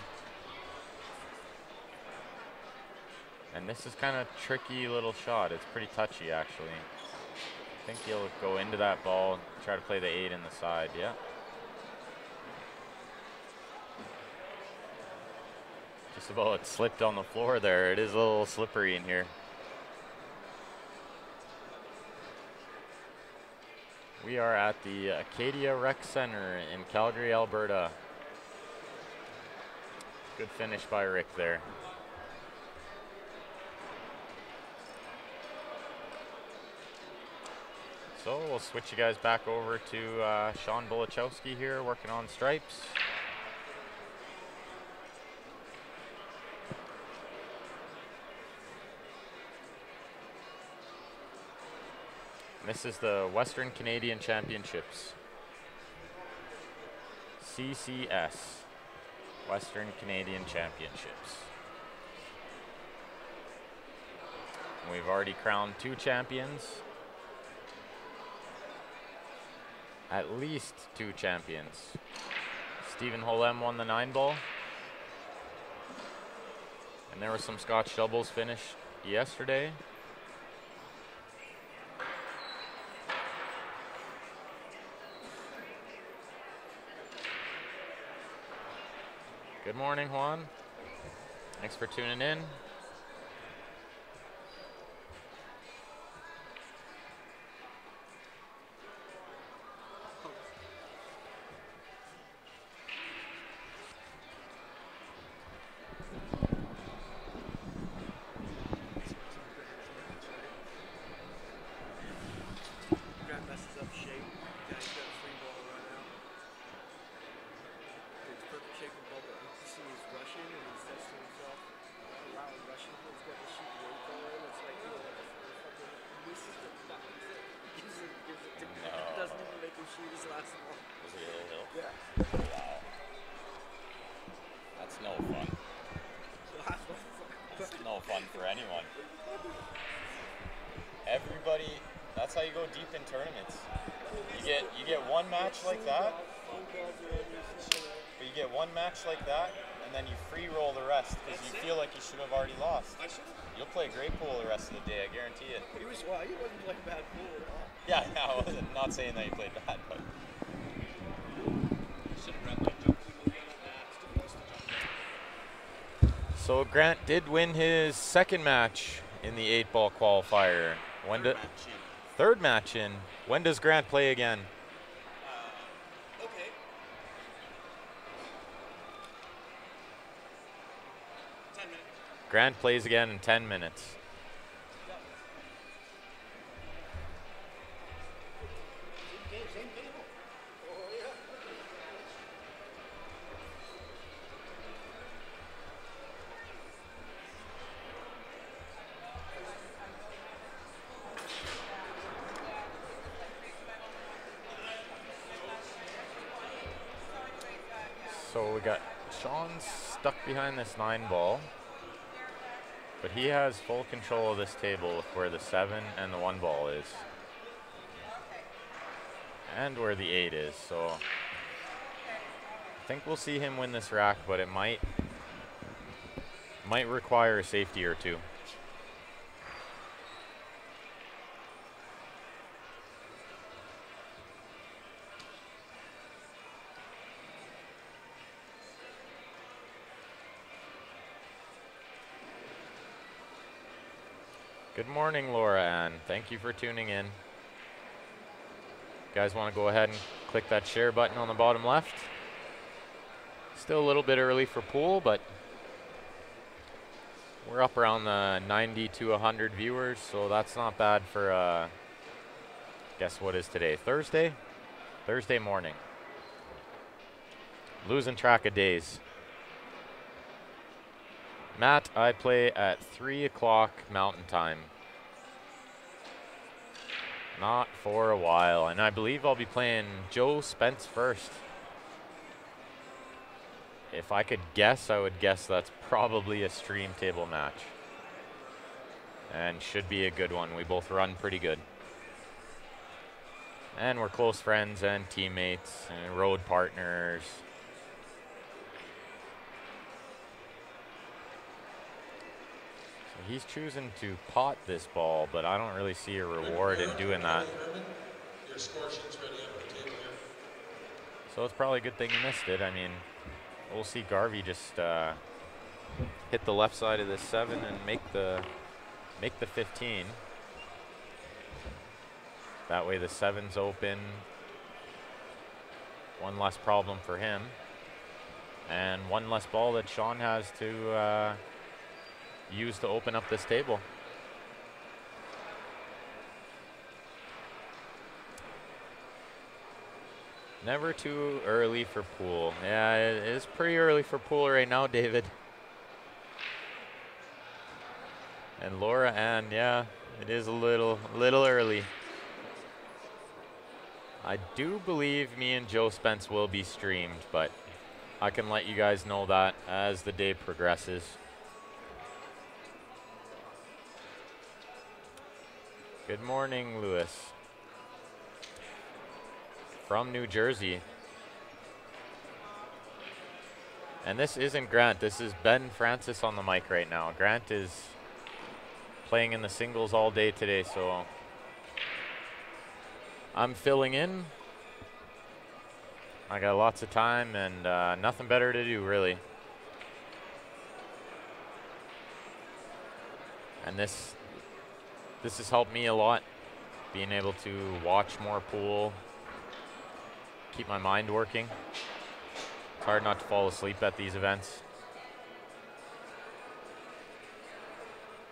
And this is kind of tricky little shot. It's pretty touchy, actually. I think he'll go into that ball, try to play the 8 in the side, yeah. Just about slipped on the floor there. It is a little slippery in here. We are at the Acadia Rec Center in Calgary, Alberta. Good finish by Rick there. So we'll switch you guys back over to Sean Bulachowski here working on stripes. And this is the Western Canadian Championships. CCS, Western Canadian Championships. And we've already crowned 2 champions. At least 2 champions. Stephen Holem won the 9 ball. And there was some Scotch doubles finish yesterday. Good morning, Juan. Thanks for tuning in. everybody, that's how you go deep in tournaments. You get one match like that, but you get one match like that, and then you free roll the rest because you feel like you should have already lost. You'll play great pool the rest of the day, I guarantee it. He wasn't playing bad pool at all. Yeah, no, I wasn't not saying that you played bad, but so Grant did win his second match in the 8-ball qualifier. Third match in. When does Grant play again? Okay. Grant plays again in 10 minutes. So we got Sean stuck behind this 9-ball, but he has full control of this table with where the 7 and the 1-ball is, and where the 8 is. So I think we'll see him win this rack, but it might require a safety or two. Good morning, Laura Ann. Thank you for tuning in. Guys want to go ahead and click that share button on the bottom left. Still a little bit early for pool, but we're up around the 90 to 100 viewers, so that's not bad for, guess what is today? Thursday? Thursday morning. Losing track of days. Matt, I play at 3 o'clock Mountain Time. Not for a while, and I believe I'll be playing Joe Spence first. If I could guess, I would guess that's probably a stream table match. And should be a good one. We both run pretty good. And we're close friends and teammates and road partners. He's choosing to pot this ball, but I don't really see a reward in doing that. So it's probably a good thing you missed it. I mean, we'll see Garvey just hit the left side of this 7 and make the 15. That way the 7's open. One less problem for him. And one less ball that Sean has to use to open up this table. Never too early for pool. Yeah, it is pretty early for pool right now, David. And Laura Ann, yeah, it is a little early. I do believe me and Joe Spence will be streamed, but I can let you guys know that as the day progresses. Good morning, Lewis. From New Jersey. And this isn't Grant, this is Ben Francis on the mic right now. Grant is playing in the singles all day today, so I'm filling in. I got lots of time and nothing better to do, really. And this has helped me a lot, being able to watch more pool, keep my mind working. It's hard not to fall asleep at these events.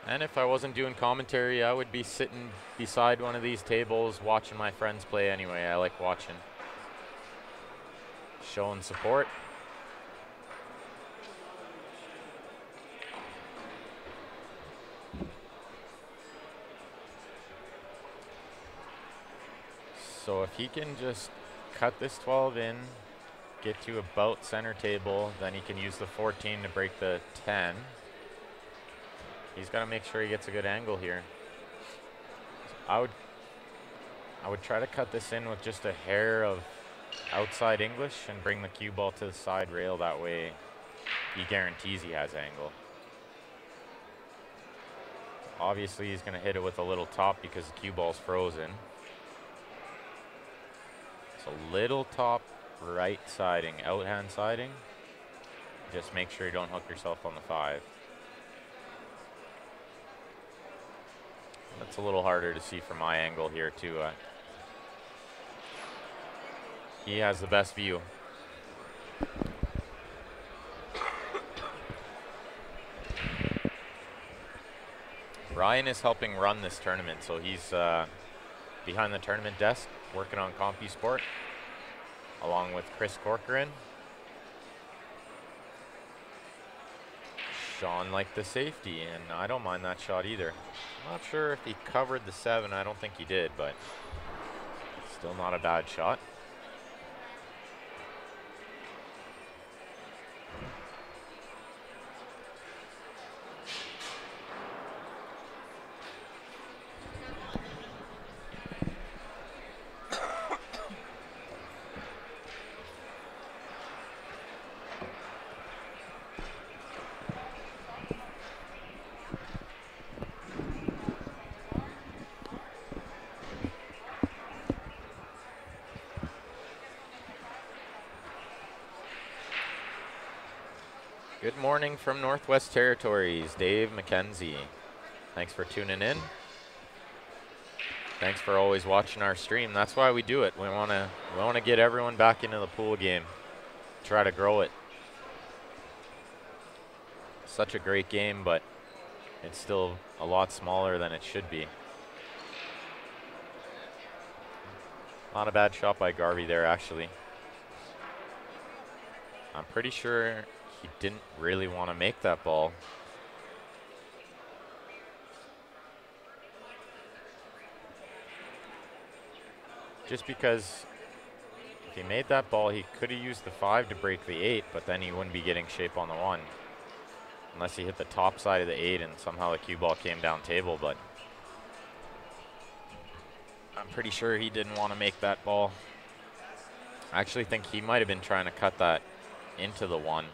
And if I wasn't doing commentary, I would be sitting beside one of these tables watching my friends play anyway. I like watching. Showing support. So if he can just cut this 12 in, get to about center table, then he can use the 14 to break the 10. He's got to make sure he gets a good angle here. I would try to cut this in with just a hair of outside English and bring the cue ball to the side rail. That way he guarantees he has angle. Obviously he's going to hit it with a little top because the cue ball's frozen. So little top right siding, out hand siding. Just make sure you don't hook yourself on the 5. That's a little harder to see from my angle here too. He has the best view. Ryan is helping run this tournament, so he's behind the tournament desk working on CompuSport along with Chris Corcoran. Sean liked the safety, and I don't mind that shot either. I'm not sure if he covered the 7. I don't think he did, but still not a bad shot. Good morning from Northwest Territories, Dave McKenzie. Thanks for tuning in. Thanks for always watching our stream. That's why we do it. We want to get everyone back into the pool game. Try to grow it. Such a great game, but it's still a lot smaller than it should be. Not a bad shot by Garvey there, actually. I'm pretty sure he didn't really want to make that ball. Just because if he made that ball, he could have used the 5 to break the 8, but then he wouldn't be getting shape on the 1. Unless he hit the top side of the 8 and somehow the cue ball came down table, but I'm pretty sure he didn't want to make that ball. I actually think he might have been trying to cut that into the 1.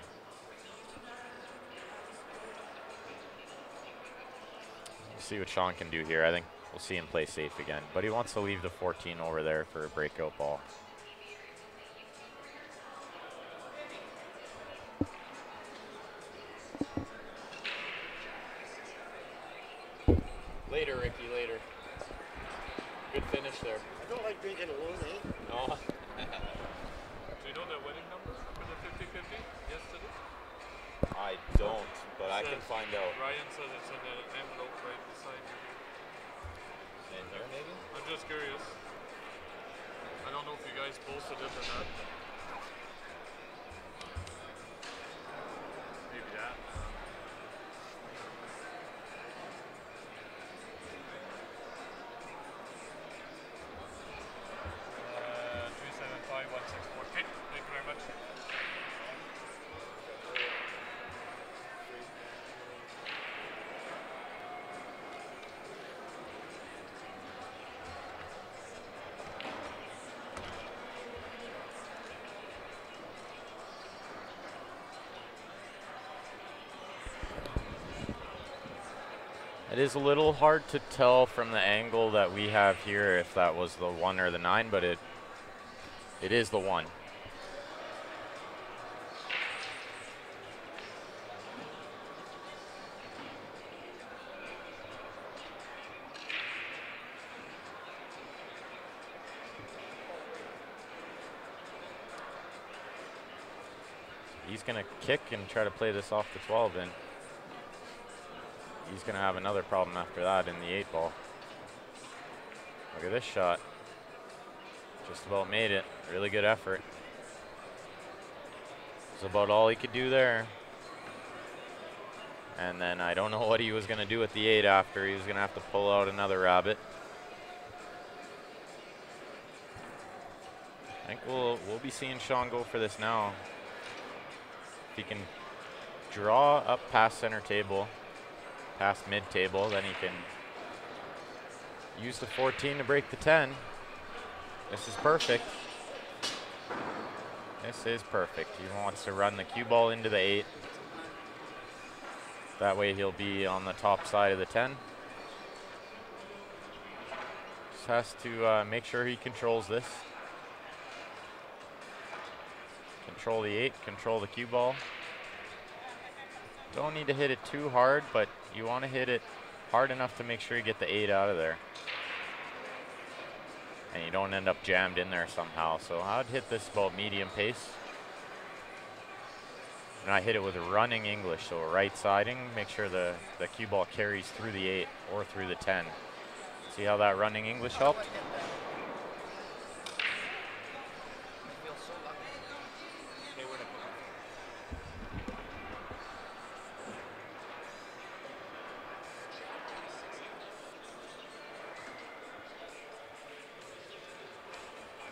See what Sean can do here. I think we'll see him play safe again, but he wants to leave the 14 over there for a breakout ball. Later, Ricky, later. Good finish there. I don't like drinking alone, eh? No. Do you know the winning number for the 50-50 yesterday? I don't, but I can find out. Ryan said it's in the envelope right beside you. In here, maybe? I'm just curious. I don't know if you guys posted it or not. Maybe that. 375-164. Okay, thank you very much. It is a little hard to tell from the angle that we have here if that was the 1 or the 9, but it is the 1. He's going to kick and try to play this off the 12 in. He's going to have another problem after that in the 8 ball. Look at this shot. Just about made it. Really good effort. That's about all he could do there. And then I don't know what he was going to do with the 8 after. He was going to have to pull out another rabbit. I think we'll be seeing Sean go for this now. If he can draw up past center table, past mid table, then he can use the 14 to break the 10. This is perfect. This is perfect. He wants to run the cue ball into the 8. That way he'll be on the top side of the 10. Just has to make sure he controls this. Control the 8, control the cue ball. Don't need to hit it too hard, but you want to hit it hard enough to make sure you get the 8 out of there. And you don't end up jammed in there somehow. So I'd hit this about medium pace. And I hit it with a running English, so right siding. Make sure the cue ball carries through the 8 or through the 10. See how that running English helped?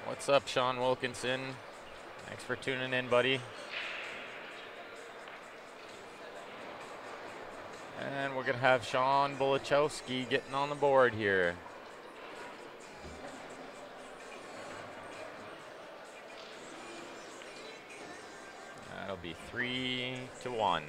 What's up, Sean Wilkinson? Thanks for tuning in, buddy. And we're going to have Sean Bulachowski getting on the board here. That'll be 3-1.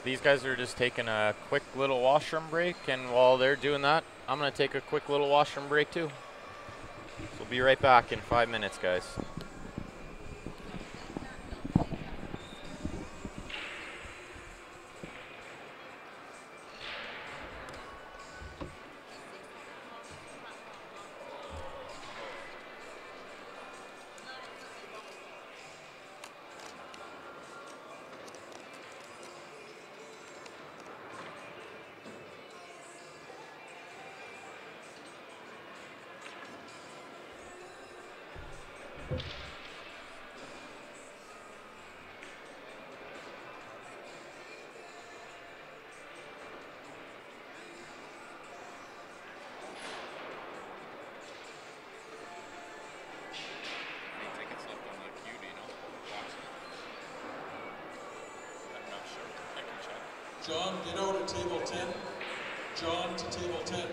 These guys are just taking a quick little washroom break, and while they're doing that, I'm going to take a quick little washroom break too. So we'll be right back in 5 minutes, guys. John, get out at table 10. John to table 10.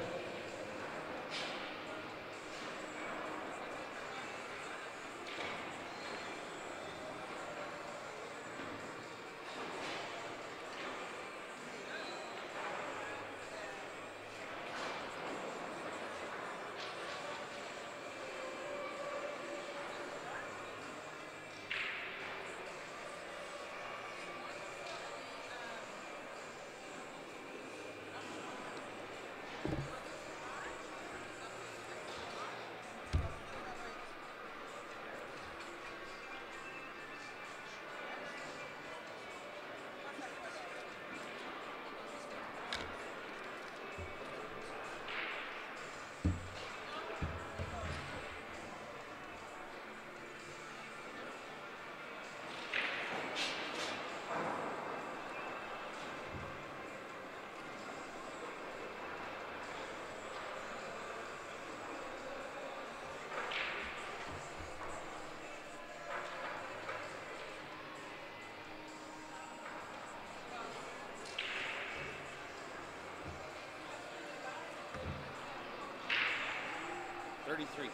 33.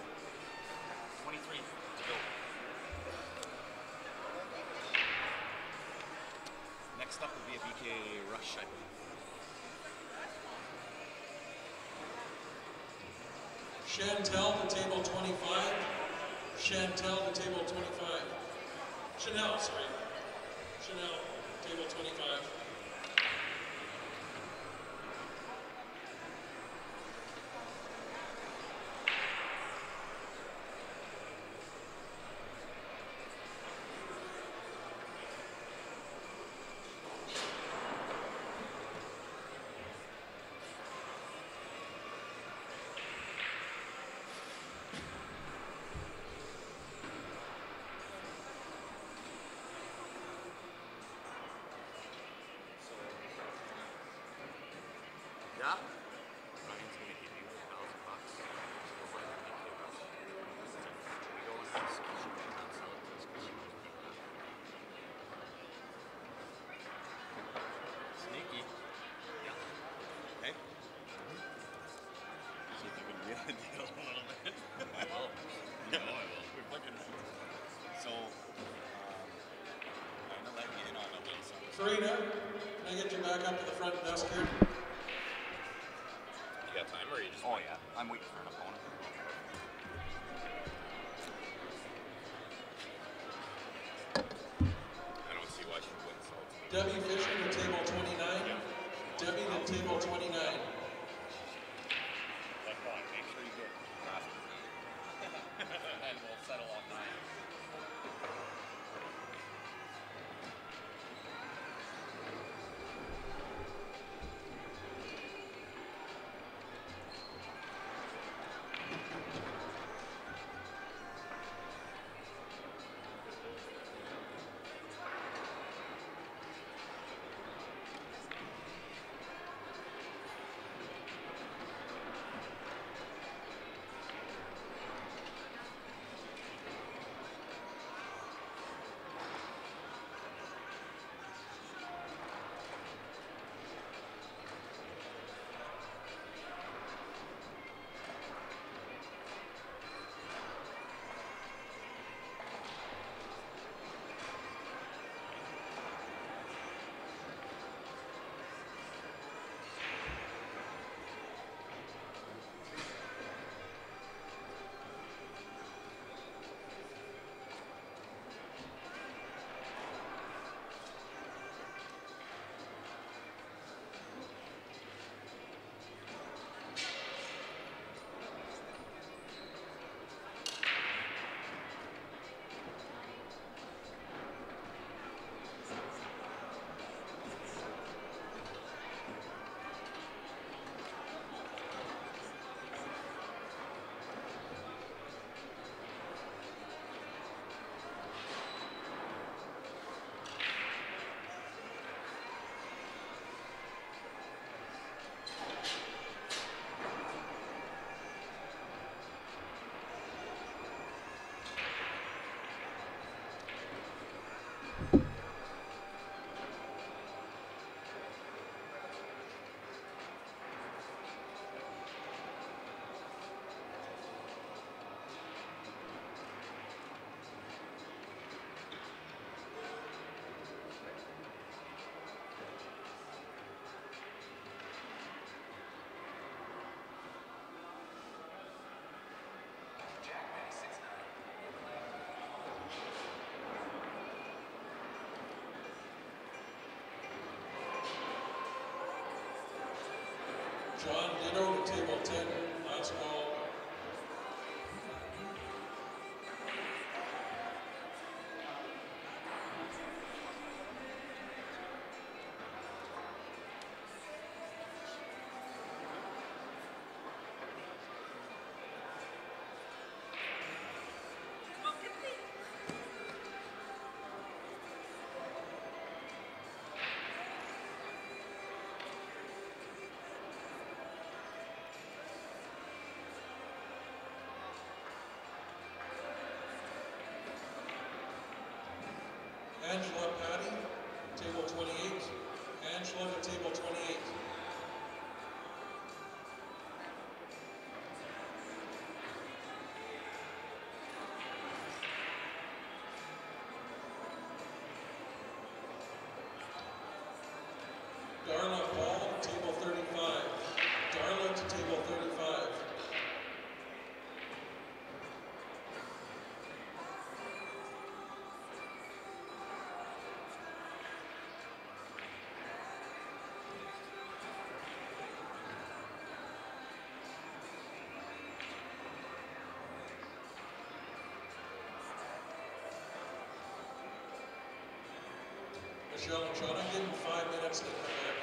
23 to go. Next up will be a BK Rush, I believe. Chantel to table 25. Chantel to table 25. Chanel, sorry. Chanel, table 25. Yeah? Ryan's gonna give you $1,000 to go buy the BK Rush. Should we go and ask? Should we not sell it to us because she wants to keep that? Sneaky. Yeah. Okay. See if you can reel the deal a little bit. I will. You know I will. We're looking. So, I'm gonna let you in on a little something. Serena, can I get you back up to the front desk here? You got time or you just? Oh yeah, I'm waiting for an opponent. I don't see why she wouldn't sell it to me. Debbie Fisher to table 29. Debbie to table 29. Like on, make sure you get and we'll settle on 9. John Ditto to table 10. Last call. Angela Patty, table 28. Angela to table 28. Darla Paul, table 35. Darla to table 35. Michelle and Sean, give them 5 minutes to come back.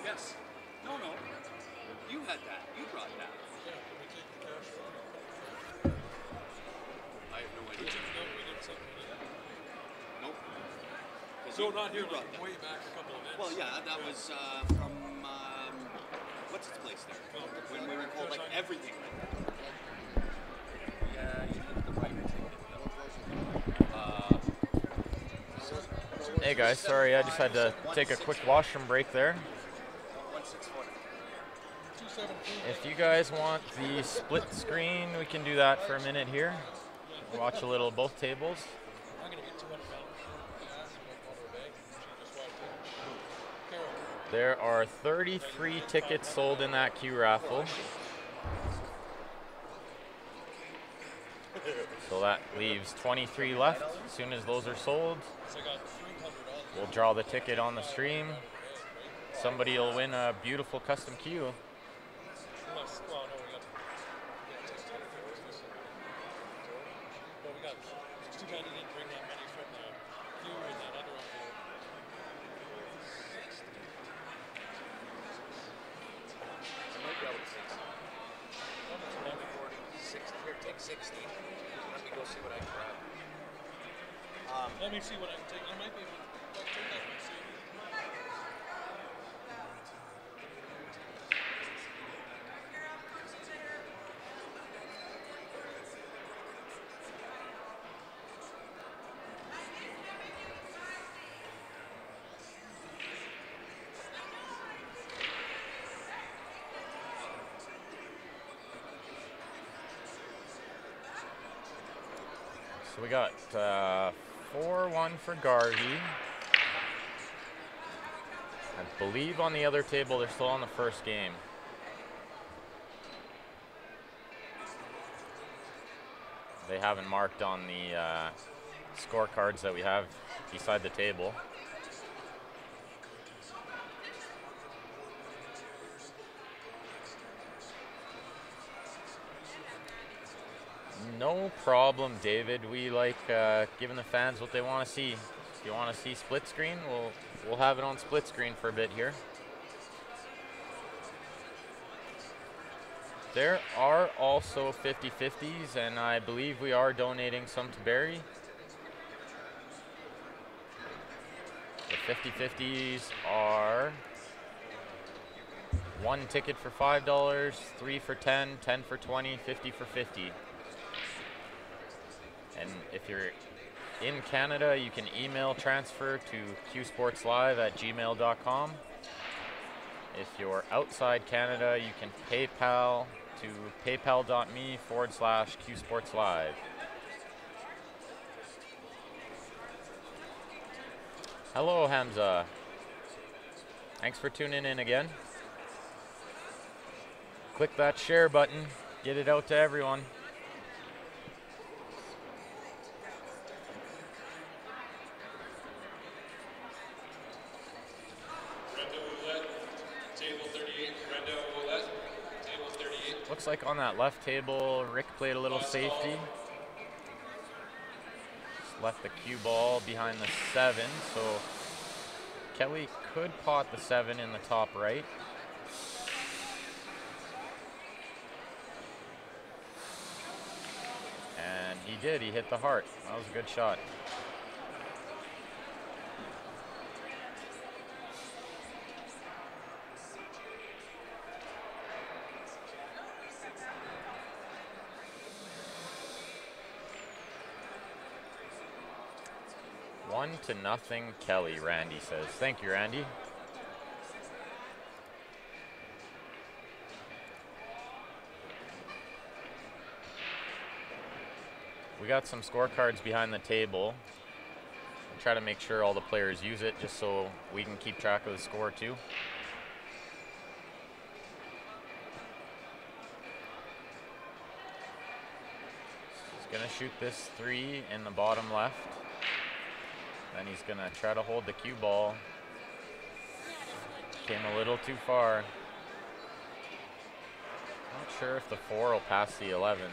Yes. No, no. You had that. You brought that. Yeah, can we take the cash from it? I have no We idea. took, no, we did something with it. Nope. 'Cause No, you- not here, you brought like that. way back a couple of events. Well, yeah, that was from what's its place there? When we were called like everything like that. Yeah, you need the right ticket. Hey guys, sorry, I just had to take a quick washroom break there. 1640. 217. If you guys want the split screen, we can do that for a minute here. Watch a little both tables. I'm gonna get $200 short. I asked him about her bag. She just walked in. Carol. There are 33 tickets sold in that queue raffle. So that leaves 23 left. As soon as those are sold, So I got 300 on we'll draw the ticket on the stream. Somebody will win a beautiful custom queue. Unless, well, no, we got just 10 photos this year. But we got, it's too bad he didn't bring that money from the queue and that other envelope. I might be able to 60. Here, take 60. Let me go see what I can grab. Let me see what I can take. I might be able to So we got 4-1 for Garvey. I believe on the other table they're still on the first game. They haven't marked on the scorecards that we have beside the table. No problem, David. We like giving the fans what they want to see. If you want to see split screen, we'll have it on split screen for a bit here. There are also 50-50s, and I believe we are donating some to Barrie. The 50-50s are 1 ticket for $5, 3 for 10, 10 for 20, 50 for 50. And if you're in Canada, you can email transfer to qsportslive@gmail.com. If you're outside Canada, you can PayPal to paypal.me/qsportslive. Hello, Hamza. Thanks for tuning in again. Click that share button. Get it out to everyone. Looks like on that left table, Rick played a little safety. Just left the cue ball behind the 7, so Kelly could pot the 7 in the top right. And he did, he hit the heart. That was a good shot. One to nothing, Kelly, Randy says. Thank you, Randy. We got some scorecards behind the table. We'll try to make sure all the players use it just so we can keep track of the score too. He's gonna shoot this 3 in the bottom left. Then he's gonna try to hold the cue ball. Came a little too far. Not sure if the 4 will pass the 11.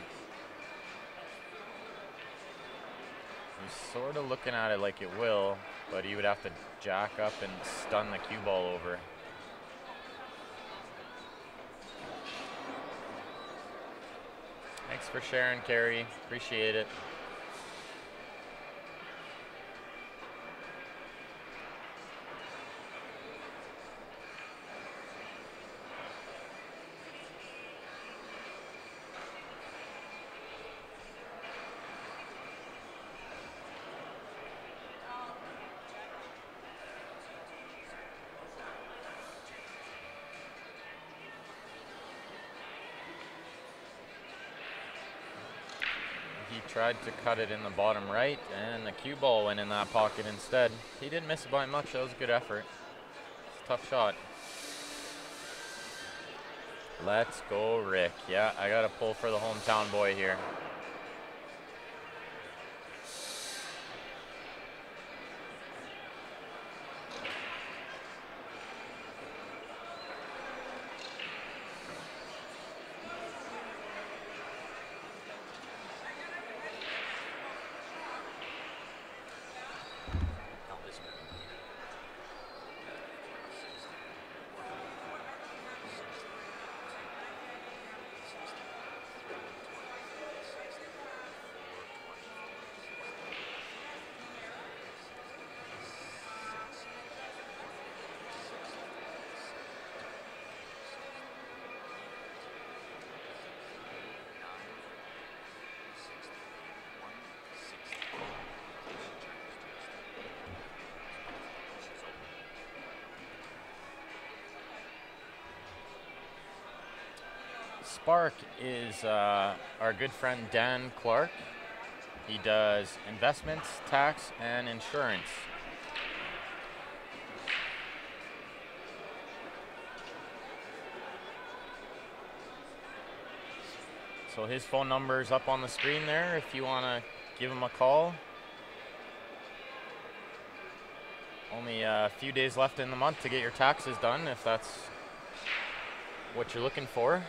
He's sort of looking at it like it will, but he would have to jack up and stun the cue ball over. Thanks for sharing, Carrie. Appreciate it. Tried to cut it in the bottom right, and the cue ball went in that pocket instead. He didn't miss it by much. That was a good effort. It's a tough shot. Let's go, Rick. Yeah, I got to pull for the hometown boy here. Spark is our good friend Dan Clark. He does investments, tax, and insurance. So his phone number is up on the screen there if you want to give him a call. Only a few days left in the month to get your taxes done if that's what you're looking for.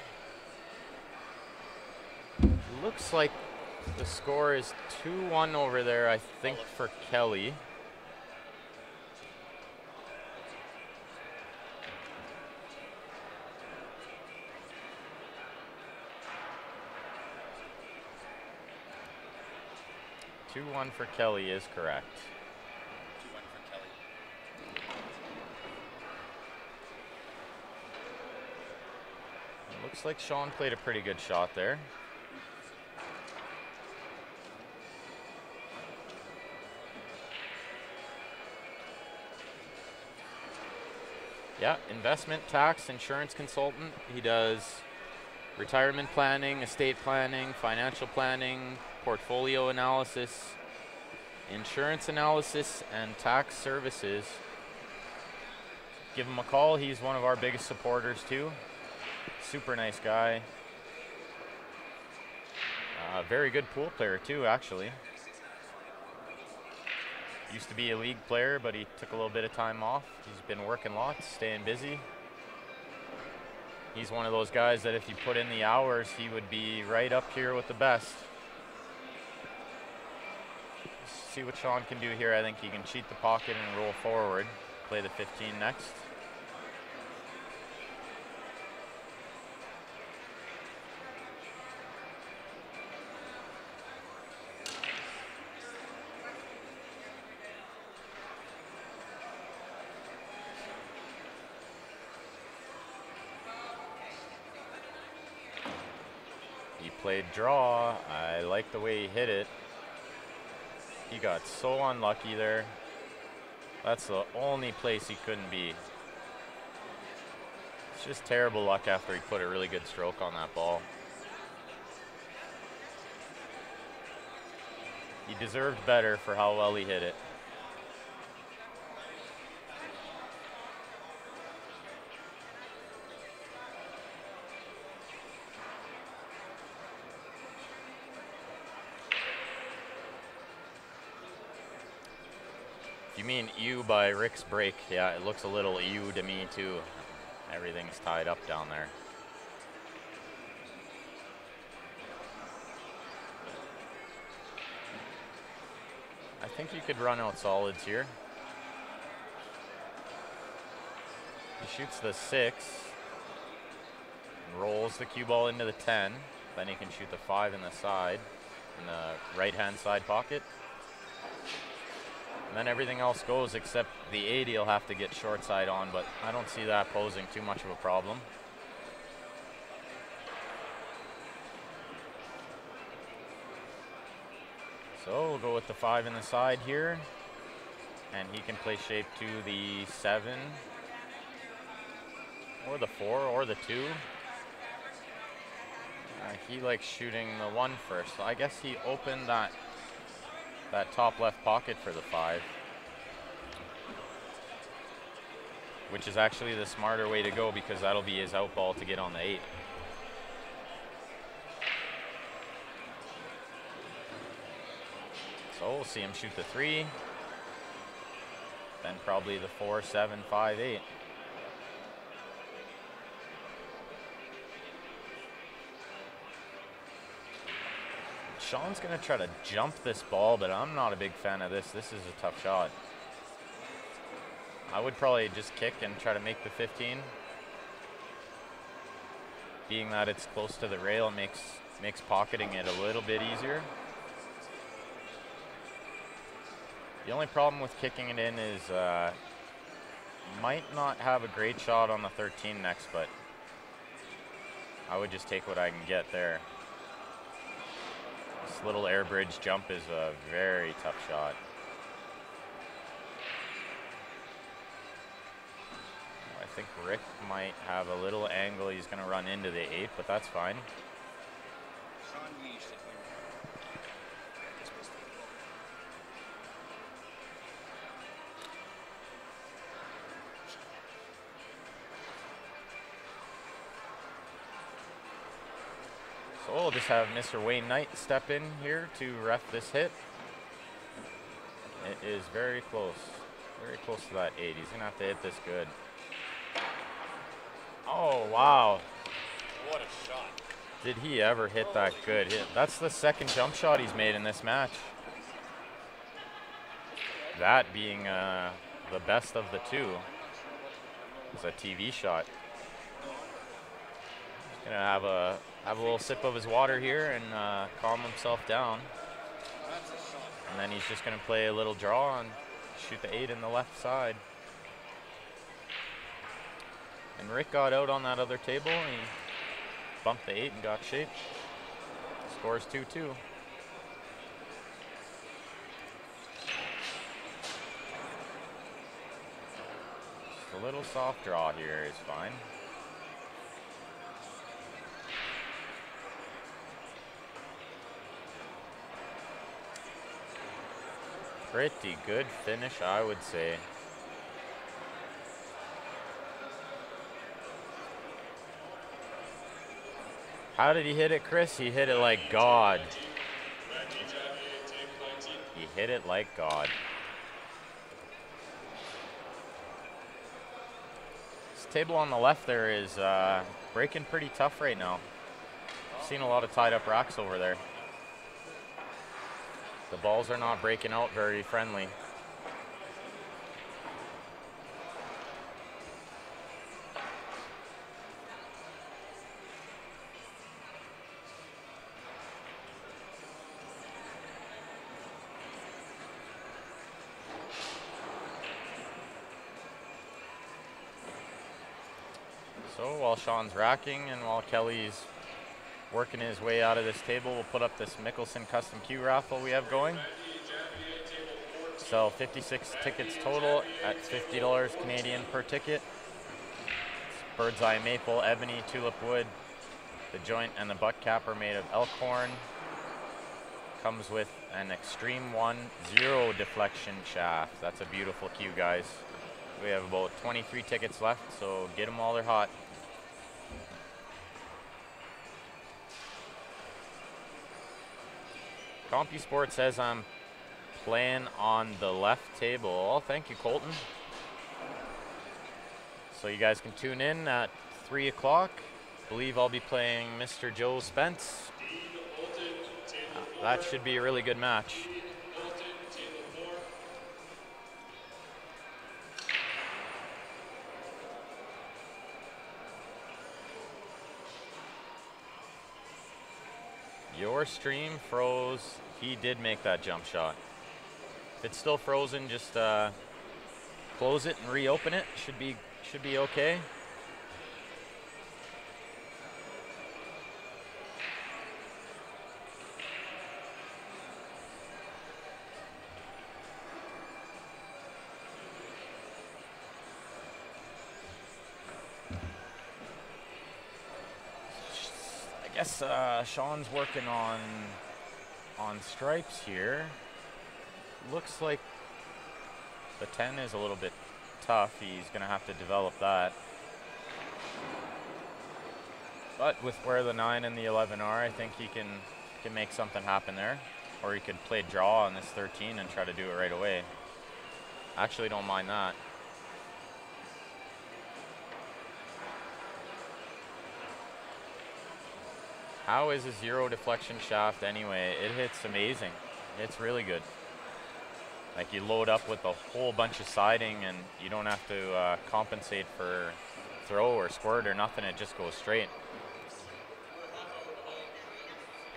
Looks like the score is 2-1 over there, I think, for Kelly. Two-1 for Kelly is correct. 2-1 for Kelly. It looks like Sean played a pretty good shot there. Yeah, investment, tax, insurance consultant. He does retirement planning, estate planning, financial planning, portfolio analysis, insurance analysis, and tax services. Give him a call. He's one of our biggest supporters too. Super nice guy. Very good pool player too, actually. Used to be a league player, but he took a little bit of time off. He's been working lots, staying busy. He's one of those guys that if you put in the hours, he would be right up here with the best. Let's see what Sean can do here. I think he can cheat the pocket and roll forward. Play the 15 next. Played draw. I like the way he hit it. He got so unlucky there. That's the only place he couldn't be. It's just terrible luck after he put a really good stroke on that ball. He deserved better for how well he hit it. You mean ew by Rick's break? Yeah, it looks a little ew to me too. Everything's tied up down there. I think you could run out solids here. He shoots the 6. And rolls the cue ball into the 10. Then he can shoot the 5 in the side, in the right-hand side pocket. And then everything else goes except the 80 he'll have to get short side on, but I don't see that posing too much of a problem. So we'll go with the 5 in the side here. And he can play shape to the 7, or the 4, or the 2. He likes shooting the 1 first. So I guess he opened that top left pocket for the 5, which is actually the smarter way to go because that'll be his out ball to get on the 8. So we'll see him shoot the 3, then probably the 4, 7, 5, 8. Sean's gonna try to jump this ball, but I'm not a big fan of this. This is a tough shot. I would probably just kick and try to make the 15. Being that it's close to the rail, makes pocketing it a little bit easier. The only problem with kicking it in is might not have a great shot on the 13 next, but I would just take what I can get there. This little air bridge jump is a very tough shot. I think Rick might have a little angle. He's going to run into the 8, but that's fine. Sean, you should win. This was So we'll just have Mr. Wayne Knight step in here to ref this hit. It is very close to that 8. He's gonna have to hit this good. Oh, wow. What a shot. Did he ever hit that good? That's the second jump shot he's made in this match. That being the best of the two. It's a TV shot. He's gonna have a little sip of his water here and calm himself down. And then he's just gonna play a little draw and shoot the 8 in the left side. And Rick got out on that other table and he bumped the 8 and got shaped. Scores 2-2. Just a little soft draw here is fine. Pretty good finish, I would say. How did he hit it, Chris? He hit it like God. He hit it like God. This table on the left there is breaking pretty tough right now. I've seen a lot of tied up racks over there. The balls are not breaking out very friendly. So while Sean's racking and while Kelly's working his way out of this table, we'll put up this Mickelson Custom Q raffle we have going. Sell 56 tickets total at $50 Canadian per ticket. It's bird's eye maple, ebony, tulip wood. The joint and the butt cap are made of elk horn. Comes with an Extreme 1 zero deflection shaft. That's a beautiful cue, guys. We have about 23 tickets left, so get them while they're hot. CompuSport says I'm playing on the left table. Oh, thank you, Colton. So you guys can tune in at 3 o'clock. Believe I'll be playing Mr. Joe Spence. That should be a really good match. Your stream froze. He did make that jump shot. If it's still frozen, just close it and reopen it. Should be okay. I guess Sean's working on stripes here. Looks like the 10 is a little bit tough. He's gonna have to develop that. But with where the 9 and the 11 are, I think he can make something happen there. Or he could play draw on this 13 and try to do it right away. Actually, don't mind that. How is a zero deflection shaft anyway? It hits amazing. It's really good. Like you load up with a whole bunch of siding and you don't have to compensate for throw or squirt or nothing. It just goes straight.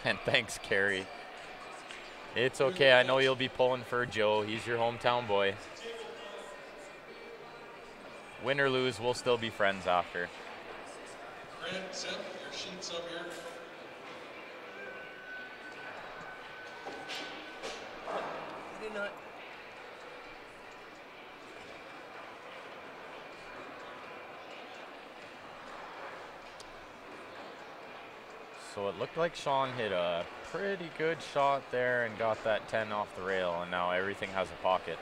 And thanks, Carrie. It's okay. I know you'll be pulling for Joe. He's your hometown boy. Win or lose, we'll still be friends after. Grant, set your sheets up here. Did not. So it looked like Sean hit a pretty good shot there and got that 10 off the rail, and now everything has a pocket.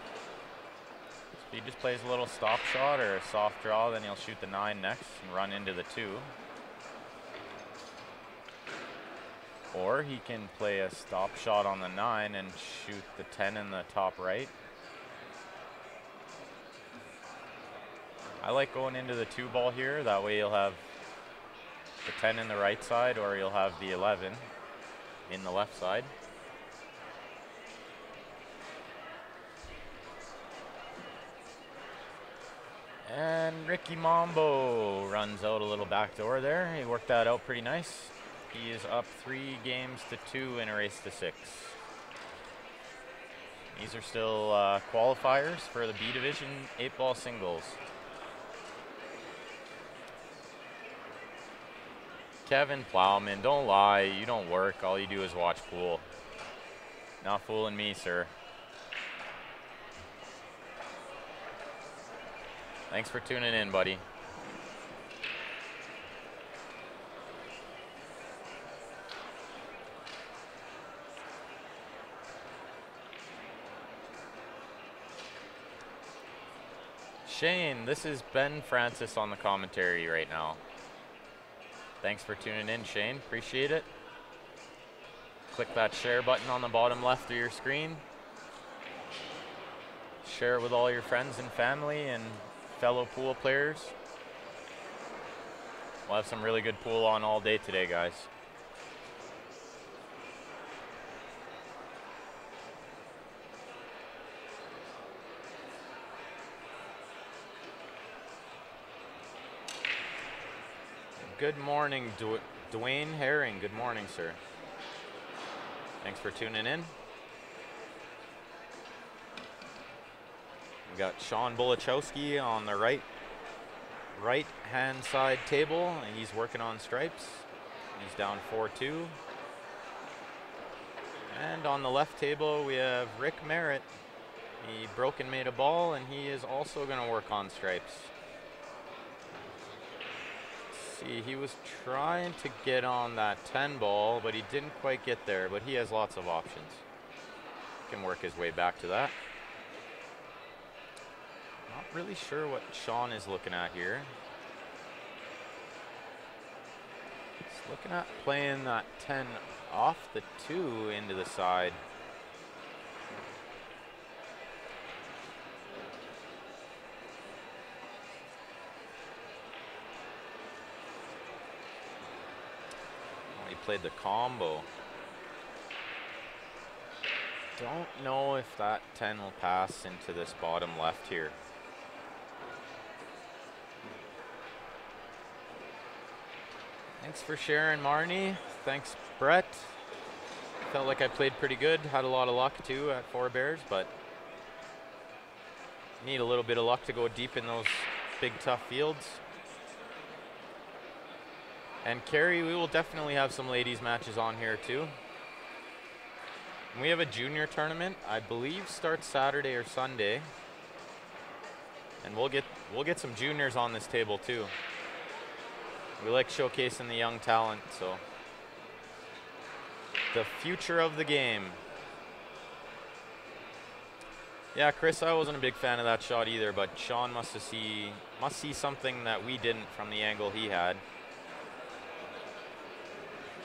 So he just plays a little stop shot or a soft draw, then he'll shoot the 9 next and run into the 2. Or he can play a stop shot on the 9 and shoot the 10 in the top right. I like going into the 2 ball here. That way you'll have the 10 in the right side, or you'll have the 11 in the left side. And Ricky Mambo runs out a little back door there. He worked that out pretty nice. He is up 3 games to 2 in a race to 6. These are still qualifiers for the B Division 8-ball singles. Kevin Plowman, don't lie, you don't work, all you do is watch pool. Not fooling me, sir. Thanks for tuning in, buddy. Shane, this is Ben Francis on the commentary right now. Thanks for tuning in, Shane. Appreciate it. Click that share button on the bottom left of your screen. Share it with all your friends and family and fellow pool players. We'll have some really good pool on all day today, guys. Good morning, Dwayne Herring. Good morning, sir. Thanks for tuning in. We got Sean Bulachowski on the right hand side table, and he's working on stripes. He's down 4-2. And on the left table, we have Rick Merritt. He broke and made a ball, and he is also going to work on stripes. See, he was trying to get on that 10 ball, but he didn't quite get there, but he has lots of options. He can work his way back to that. Not really sure what Sean is looking at here. He's looking at playing that 10 off the 2 into the side. Played the combo. Don't know if that 10 will pass into this bottom left here. Thanks for sharing, Marnie. Thanks, Brett. Felt like I played pretty good. Had a lot of luck too at 4 Bears, but need a little bit of luck to go deep in those big tough fields. And Carrie, we will definitely have some ladies matches on here too. And we have a junior tournament, I believe starts Saturday or Sunday. And we'll get some juniors on this table too. We like showcasing the young talent, so. The future of the game. Yeah, Chris, I wasn't a big fan of that shot either, but Sean must see something that we didn't from the angle he had.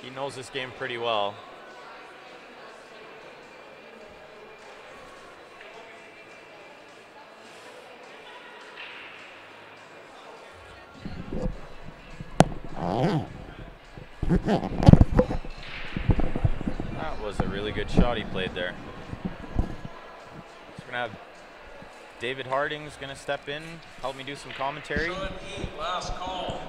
He knows this game pretty well. That was a really good shot he played there. So we're gonna have David Harding's gonna step in, help me do some commentary. Sean E, last call.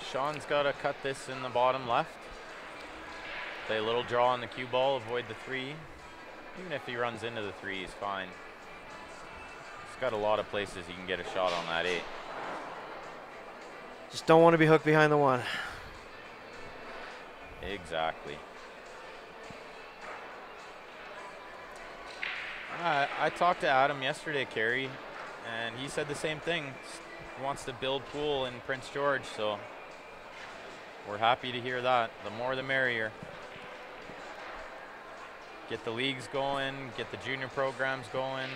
Sean's got to cut this in the bottom left. Play a little draw on the cue ball, avoid the 3. Even if he runs into the 3, he's fine. He's got a lot of places he can get a shot on that 8. Just don't want to be hooked behind the 1. Exactly. I talked to Adam yesterday, Kerry, and he said the same thing. He wants to build pool in Prince George, so we're happy to hear that. The more the merrier. get the leagues going, get the junior programs going.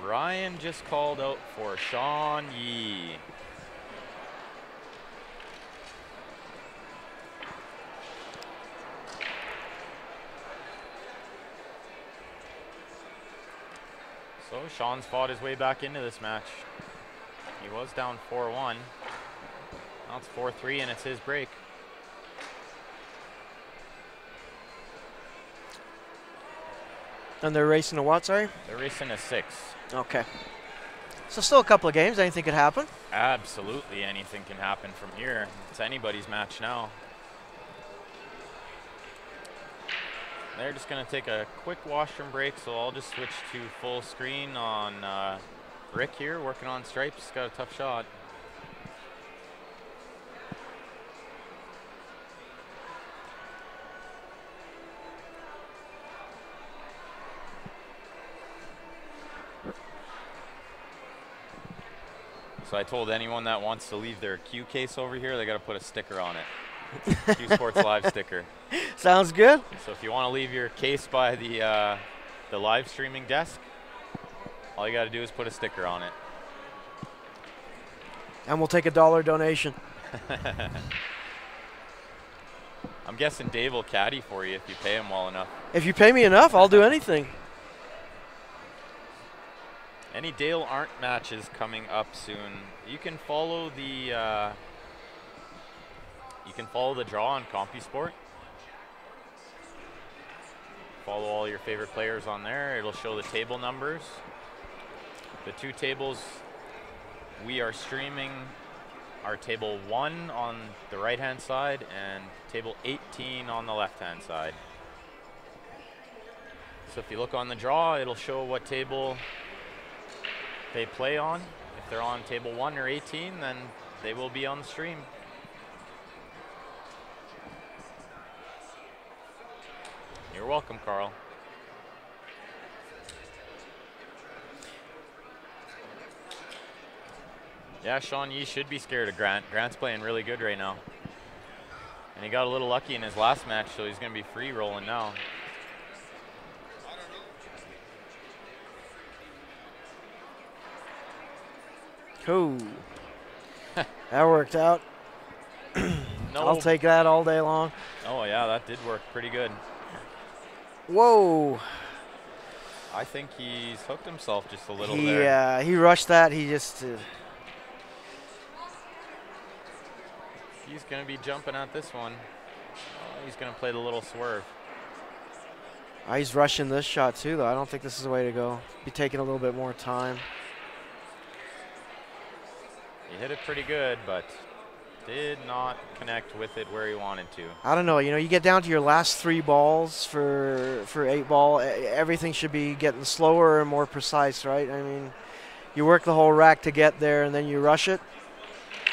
Ryan just called out for Sean Yee. So Sean's fought his way back into this match. He was down 4-1. Now it's 4-3 and it's his break. And they're racing a what, sorry? They're racing a 6. Okay. So still a couple of games. Anything could happen. Absolutely anything can happen from here. It's anybody's match now. They're just going to take a quick washroom break, so I'll just switch to full screen on Rick here, working on stripes. He's got a tough shot. So I told anyone that wants to leave their Q case over here, they got to put a sticker on it. Q Sports Live sticker. Sounds good. So if you want to leave your case by the live streaming desk, all you got to do is put a sticker on it. And we'll take a $1 donation. I'm guessing Dave will caddy for you if you pay him well enough. If you pay me enough, I'll do anything. Any Dale Arndt matches coming up soon. You can follow the draw on CompuSport. Follow all your favorite players on there. It'll show the table numbers. The 2 tables we are streaming are table 1 on the right-hand side and table 18 on the left-hand side. So if you look on the draw, it'll show what table they play on. If they're on table 1 or 18, then they will be on the stream. You're welcome, Carl. Yeah, Sean Yee should be scared of Grant. Grant's playing really good right now. And he got a little lucky in his last match, so he's going to be free rolling now. Cool. That worked out. No. I'll take that all day long. Oh, yeah, that did work pretty good. Whoa. I think he's hooked himself just a little there. Yeah, he rushed that. He just... He's going to be jumping at this one. Oh, he's going to play the little swerve. He's rushing this shot too, though. I don't think this is the way to go. Be taking a little bit more time. He hit it pretty good, but did not connect with it where he wanted to. I don't know. You know, you get down to your last 3 balls for 8 ball. Everything should be getting slower and more precise, right? I mean, you work the whole rack to get there, and then you rush it,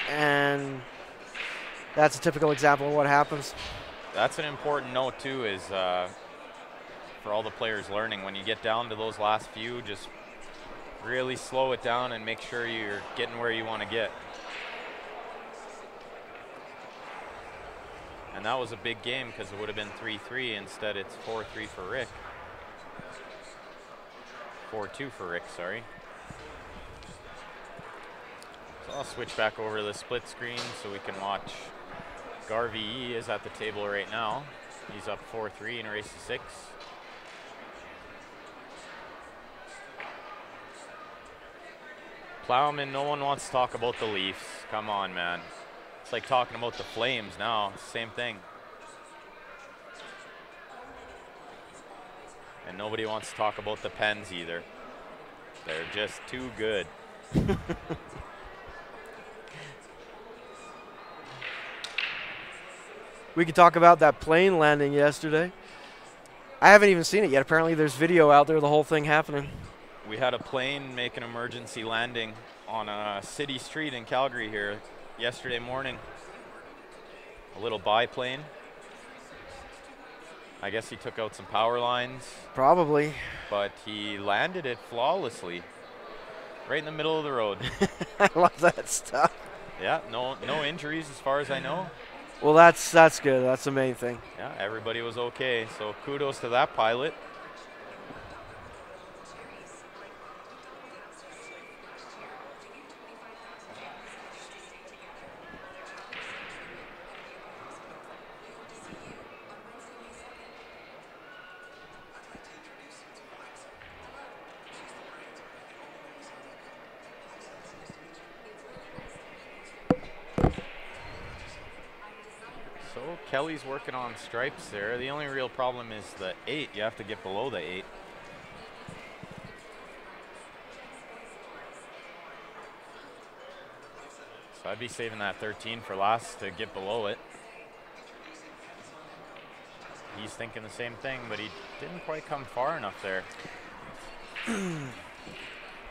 and that's a typical example of what happens. That's an important note too, is for all the players learning, when you get down to those last few, just really slow it down and make sure you're getting where you want to get. And that was a big game because it would have been 3-3. Instead, it's 4-3 for Rick. 4-2 for Rick, sorry. So I'll switch back over to the split screen so we can watch. Garvey E is at the table right now. He's up 4-3 in race 6. Plowman, no one wants to talk about the Leafs. Come on, man. It's like talking about the Flames now. It's the same thing. And nobody wants to talk about the Pens either. They're just too good. We could talk about that plane landing yesterday. I haven't even seen it yet. Apparently there's video out there, the whole thing happening. We had a plane make an emergency landing on a city street in Calgary here yesterday morning. A little biplane. I guess he took out some power lines. Probably. But he landed it flawlessly. Right in the middle of the road. I love that stuff. Yeah, no injuries as far as I know. Well, that's good. That's the main thing. Yeah, everybody was okay. So kudos to that pilot. So Kelly's working on stripes there. The only real problem is the 8. You have to get below the 8. So I'd be saving that 13 for last to get below it. He's thinking the same thing, but he didn't quite come far enough there. You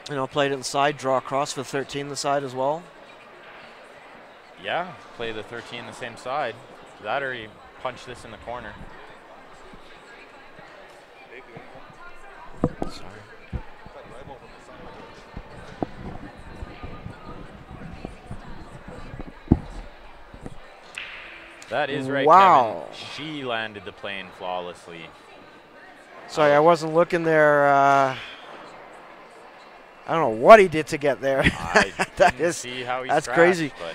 know, played it inside, draw across for 13 the side as well. Yeah, play the 13 the same side. That or you punch this in the corner. Sorry. That is right, Wow. Kevin. She landed the plane flawlessly. Sorry, I wasn't looking there. I don't know what he did to get there. I That didn't is- see how he that's scratched, crazy. But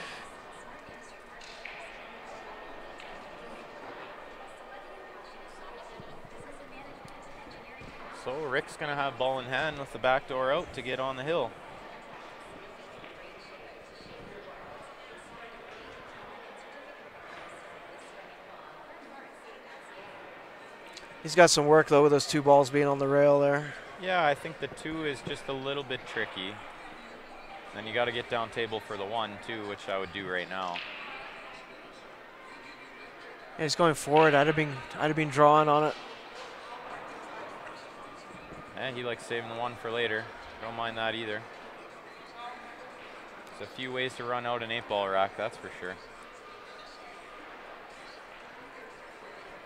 so Rick's going to have ball in hand with the back door out to get on the hill. He's got some work, though, with those 2 balls being on the rail there. Yeah, I think the 2 is just a little bit tricky. Then you got to get down table for the 1 too, which I would do right now. Yeah, he's going forward. I'd have been drawing on it. And he likes saving the 1 for later. Don't mind that either. There's a few ways to run out an 8-ball rack, that's for sure.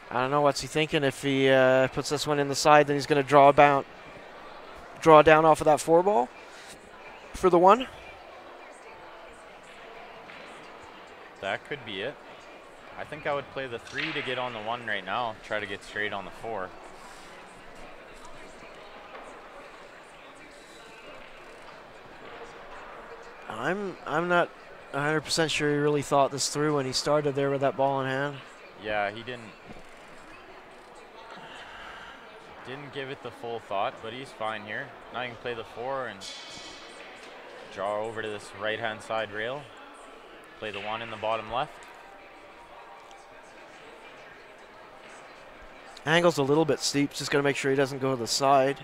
I don't know what's he thinking. If he puts this one in the side, then he's going to draw down off of that 4 ball for the 1. That could be it. I think I would play the 3 to get on the 1 right now. Try to get straight on the 4. I'm not 100% sure he really thought this through when he started there with that ball in hand. Yeah, he didn't give it the full thought, but he's fine here. Now you can play the 4 and draw over to this right-hand side rail. Play the 1 in the bottom left. Angle's a little bit steep. Just got to make sure he doesn't go to the side.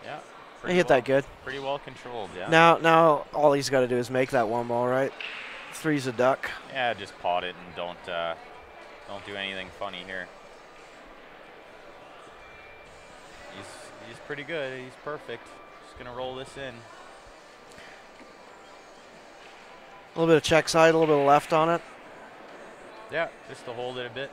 Yeah. He hit that good. Pretty well controlled, yeah. Now all he's got to do is make that 1 ball, right? 3's a duck. Yeah, just pot it and don't do anything funny here. He's pretty good. He's perfect. Just gonna roll this in. A little bit of check side, a little bit of left on it. Yeah, just to hold it a bit.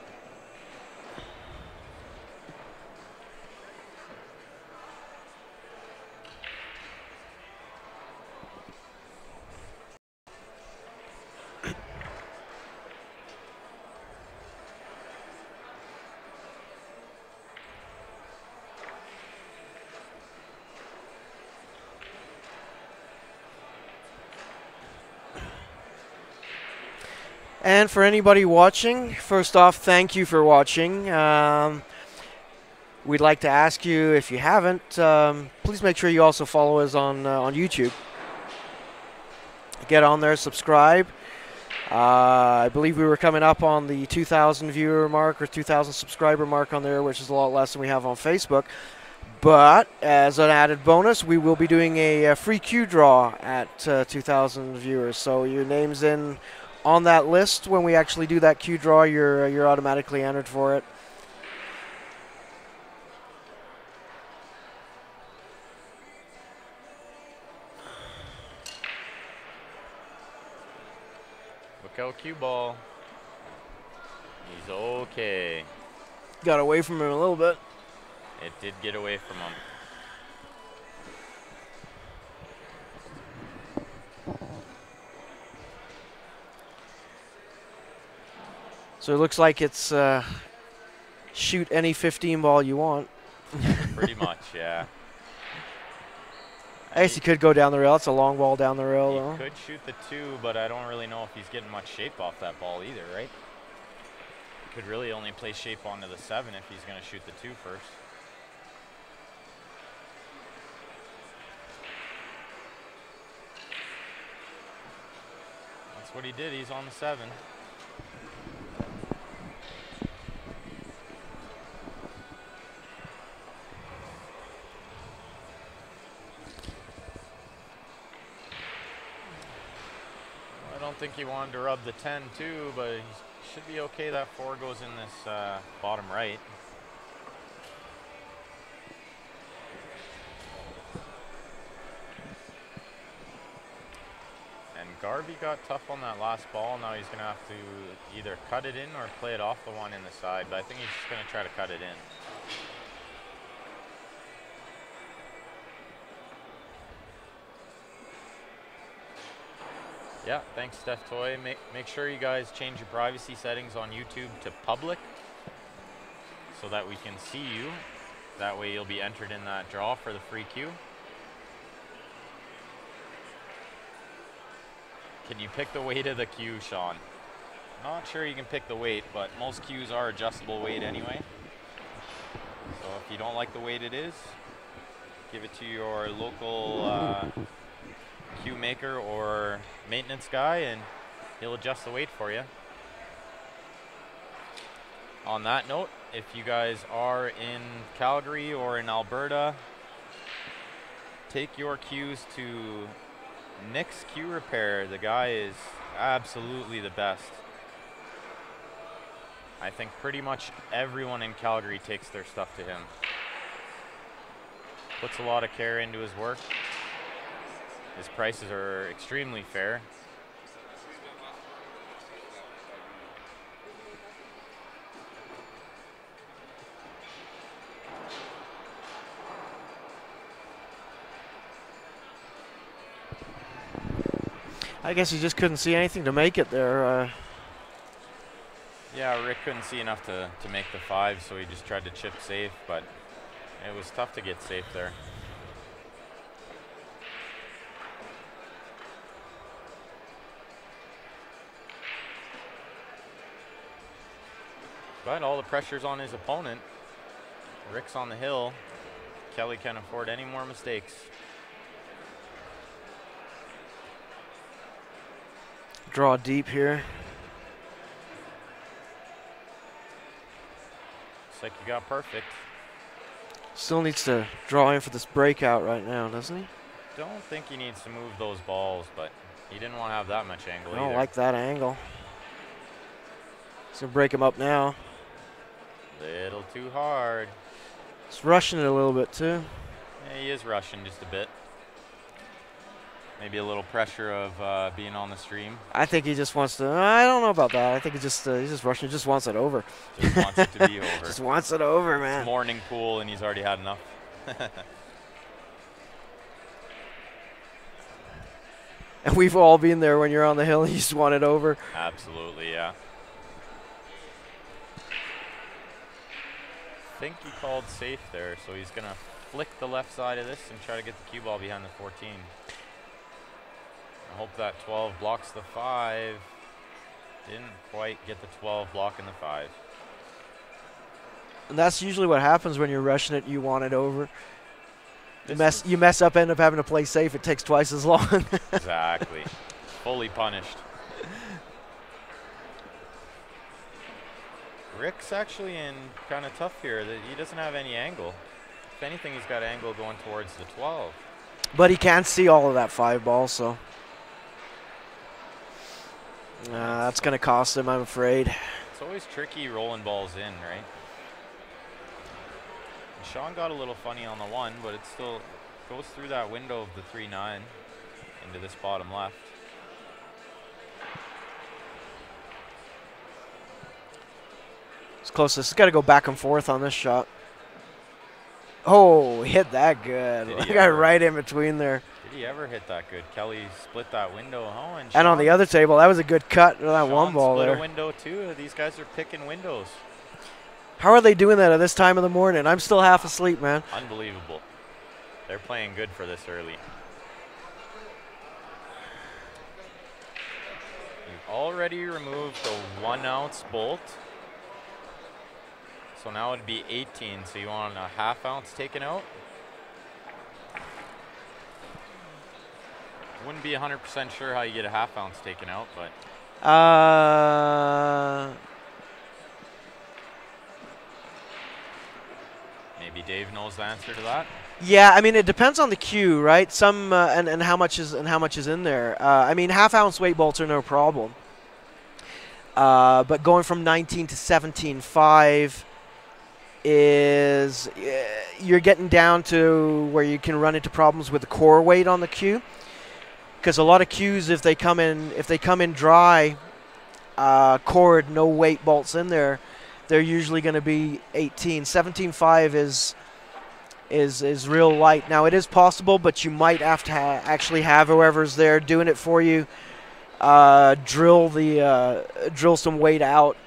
And for anybody watching, first off, thank you for watching. We'd like to ask you, if you haven't, please make sure you also follow us on YouTube. Get on there, subscribe. I believe we were coming up on the 2,000 viewer mark or 2,000 subscriber mark on there, which is a lot less than we have on Facebook. But as an added bonus, we will be doing a free Q draw at 2,000 viewers. So your name's in on that list. When we actually do that Q draw, you're automatically entered for it. Look out, cue ball. He's okay. Got away from him a little bit. It did get away from him. So it looks like it's shoot any 15 ball you want. Pretty much, yeah. I guess he could go down the rail. It's a long ball down the rail, though. He could shoot the 2, but I don't really know if he's getting much shape off that ball either, right? Could really only play shape onto the 7 if he's going to shoot the 2 first. That's what he did. He's on the 7. I don't think he wanted to rub the 10 too, but he should be okay. That 4 goes in this bottom right. And Garvey got tough on that last ball. Now he's going to have to either cut it in or play it off the one in the side, but I think he's just going to try to cut it in. Yeah, thanks, Steph Toy. Make sure you guys change your privacy settings on YouTube to public so that we can see you. That way you'll be entered in that draw for the free cue. Can you pick the weight of the cue, Sean? Not sure you can pick the weight, but most cues are adjustable weight anyway. So if you don't like the weight it is, give it to your local cue maker or maintenance guy and he'll adjust the weight for you. On that note, if you guys are in Calgary or in Alberta, take your cues to Nick's Cue Repair. The guy is absolutely the best. I think pretty much everyone in Calgary takes their stuff to him. Puts a lot of care into his work. His prices are extremely fair. I guess he just couldn't see anything to make it there. Yeah, Rick couldn't see enough to make the 5, so he just tried to chip safe, but it was tough to get safe there. But all the pressure's on his opponent. Rick's on the hill. Kelly can't afford any more mistakes. Draw deep here. Looks like you got perfect. Still needs to draw in for this breakout right now, doesn't he? Don't think he needs to move those balls, but he didn't want to have that much angle I don't either. like that angle. He's going to break him up now. Little too hard. He's rushing it a little bit too. Yeah, he is rushing just a bit. Maybe a little pressure of being on the stream. I think he just wants to. I don't know about that. I think he's just rushing. He just wants it over. Just wants it to be over. Just wants it over, man. It's morning pool, and he's already had enough. And we've all been there when you're on the hill. You just want it over. Absolutely, yeah. I think he called safe there, so he's going to flick the left side of this and try to get the cue ball behind the 14. I hope that 12 blocks the 5. Didn't quite get the 12 blocking the 5. And that's usually what happens when you're rushing it. You want it over. You mess up, end up having to play safe. It takes twice as long. Exactly. Fully punished. Rick's actually in kind of tough here. He doesn't have any angle. If anything, he's got angle going towards the 12. But he can't see all of that 5 ball, so. That's going to cost him, I'm afraid. It's always tricky rolling balls in, right? And Sean got a little funny on the 1, but it still goes through that window of the 3-9 into this bottom left. It's close. This has got to go back and forth on this shot. Oh, hit that good. I got right in between there. Did Did he ever hit that good? Kelly split that window. Oh, And on the Sean- other table, that was a good cut. That one Sean ball split there. a window too. These guys are picking windows. How are they doing that at this time of the morning? I'm still half asleep, man. Unbelievable. They're playing good for this early. You've already removed the 1 ounce bolt. So now it'd be 18. So you want a ½ ounce taken out? Wouldn't be 100% sure how you get a ½ ounce taken out, but maybe Dave knows the answer to that. Yeah, I mean it depends on the cue, right? Some and how much is in there. I mean ½ ounce weight bolts are no problem. But going from 19 to 17.5 is you're getting down to where you can run into problems with the core weight on the cue, because a lot of cues, if they come in dry, cored, no weight bolts in there, they're usually going to be 18. 17.5 is real light. Now it is possible, but you might have to actually have whoever's there doing it for you drill some weight out.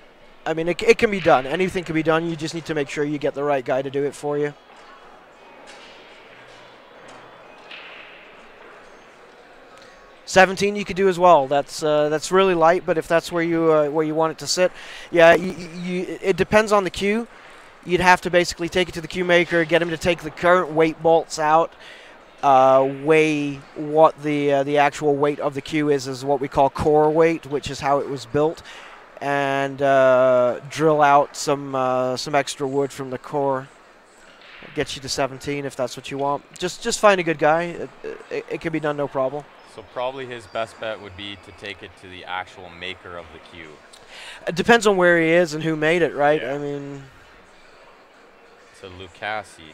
I mean, it can be done. Anything can be done. You just need to make sure you get the right guy to do it for you. $17 you could do as well. That's really light, but if that's where you want it to sit, yeah, it depends on the cue. You'd have to basically take it to the cue maker, get him to take the current weight bolts out, weigh what the actual weight of the cue is what we call core weight, which is how it was built, and drill out some extra wood from the core. Get you to 17 if that's what you want. Just find a good guy. It can be done, no problem. So probably his best bet would be to take it to the actual maker of the cue. It depends on where he is and who made it, right? Yeah. I mean, So Lucasi.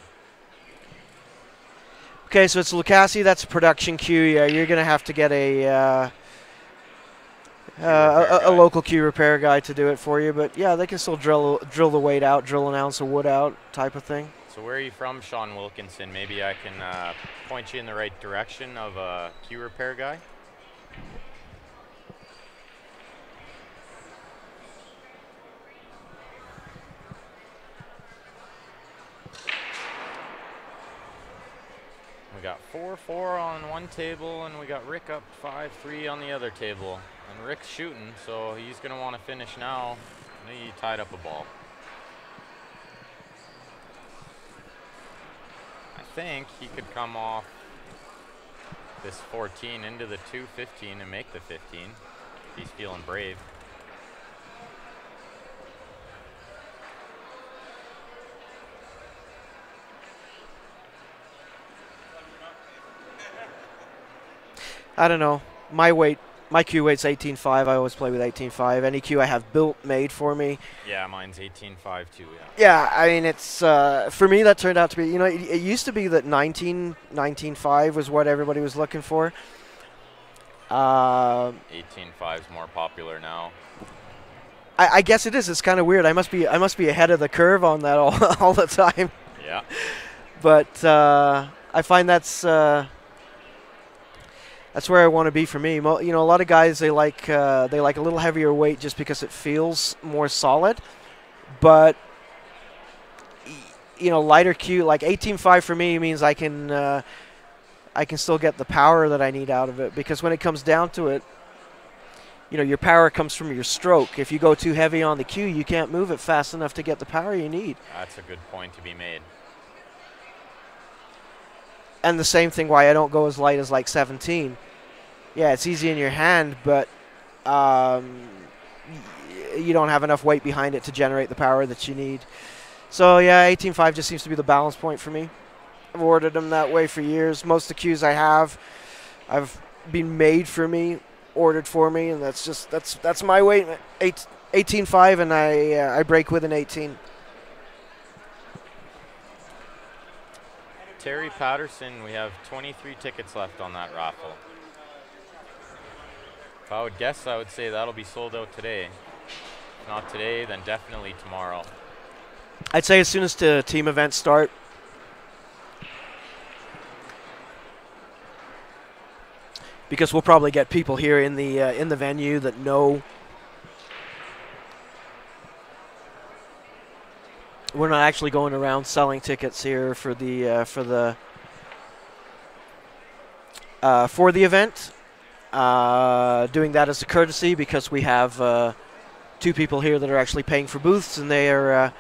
okay, so it's Lucasi. That's a production cue. Yeah, you're gonna have to get a local cue repair guy to do it for you. But yeah, they can still drill the weight out, drill an ounce of wood out, type of thing. So where are you from, Sean Wilkinson? Maybe I can point you in the right direction of a cue repair guy. We got 4-4 on one table, and we got Rick up 5-3 on the other table. And Rick's shooting, so he's going to want to finish now. He tied up a ball. I think he could come off this 14 into the 2-15 and make the 15. He's feeling brave. I don't know. My cue weight's 18.5. I always play with 18.5. Any cue I have built, made for me. Yeah, mine's 18.5 too, yeah. Yeah, I mean, it's for me that turned out to be, it used to be that 19.5 was what everybody was looking for. 18.5 is more popular now. I guess it is. It's kind of weird. I must be ahead of the curve on that all the time. Yeah. But I find that's where I want to be for me. A lot of guys they like a little heavier weight just because it feels more solid. But lighter cue, like 18.5 for me means I can still get the power that I need out of it, because when it comes down to it, your power comes from your stroke. If you go too heavy on the cue, you can't move it fast enough to get the power you need. That's a good point to be made. And the same thing why I don't go as light as like 17. Yeah, it's easy in your hand, but you don't have enough weight behind it to generate the power that you need. So yeah, 18.5 just seems to be the balance point for me. I've ordered them that way for years. Most of the cues I have, I've been made for me, ordered for me, and that's my weight. 18.5, and I break with an 18. Terry Patterson, we have 23 tickets left on that raffle. If I would guess, I would say that'll be sold out today. If not today, then definitely tomorrow. I'd say as soon as the team events start. because we'll probably get people here in the venue that know. We're not actually going around selling tickets here for the event. Doing that as a courtesy because we have 2 people here that are actually paying for booths, and they're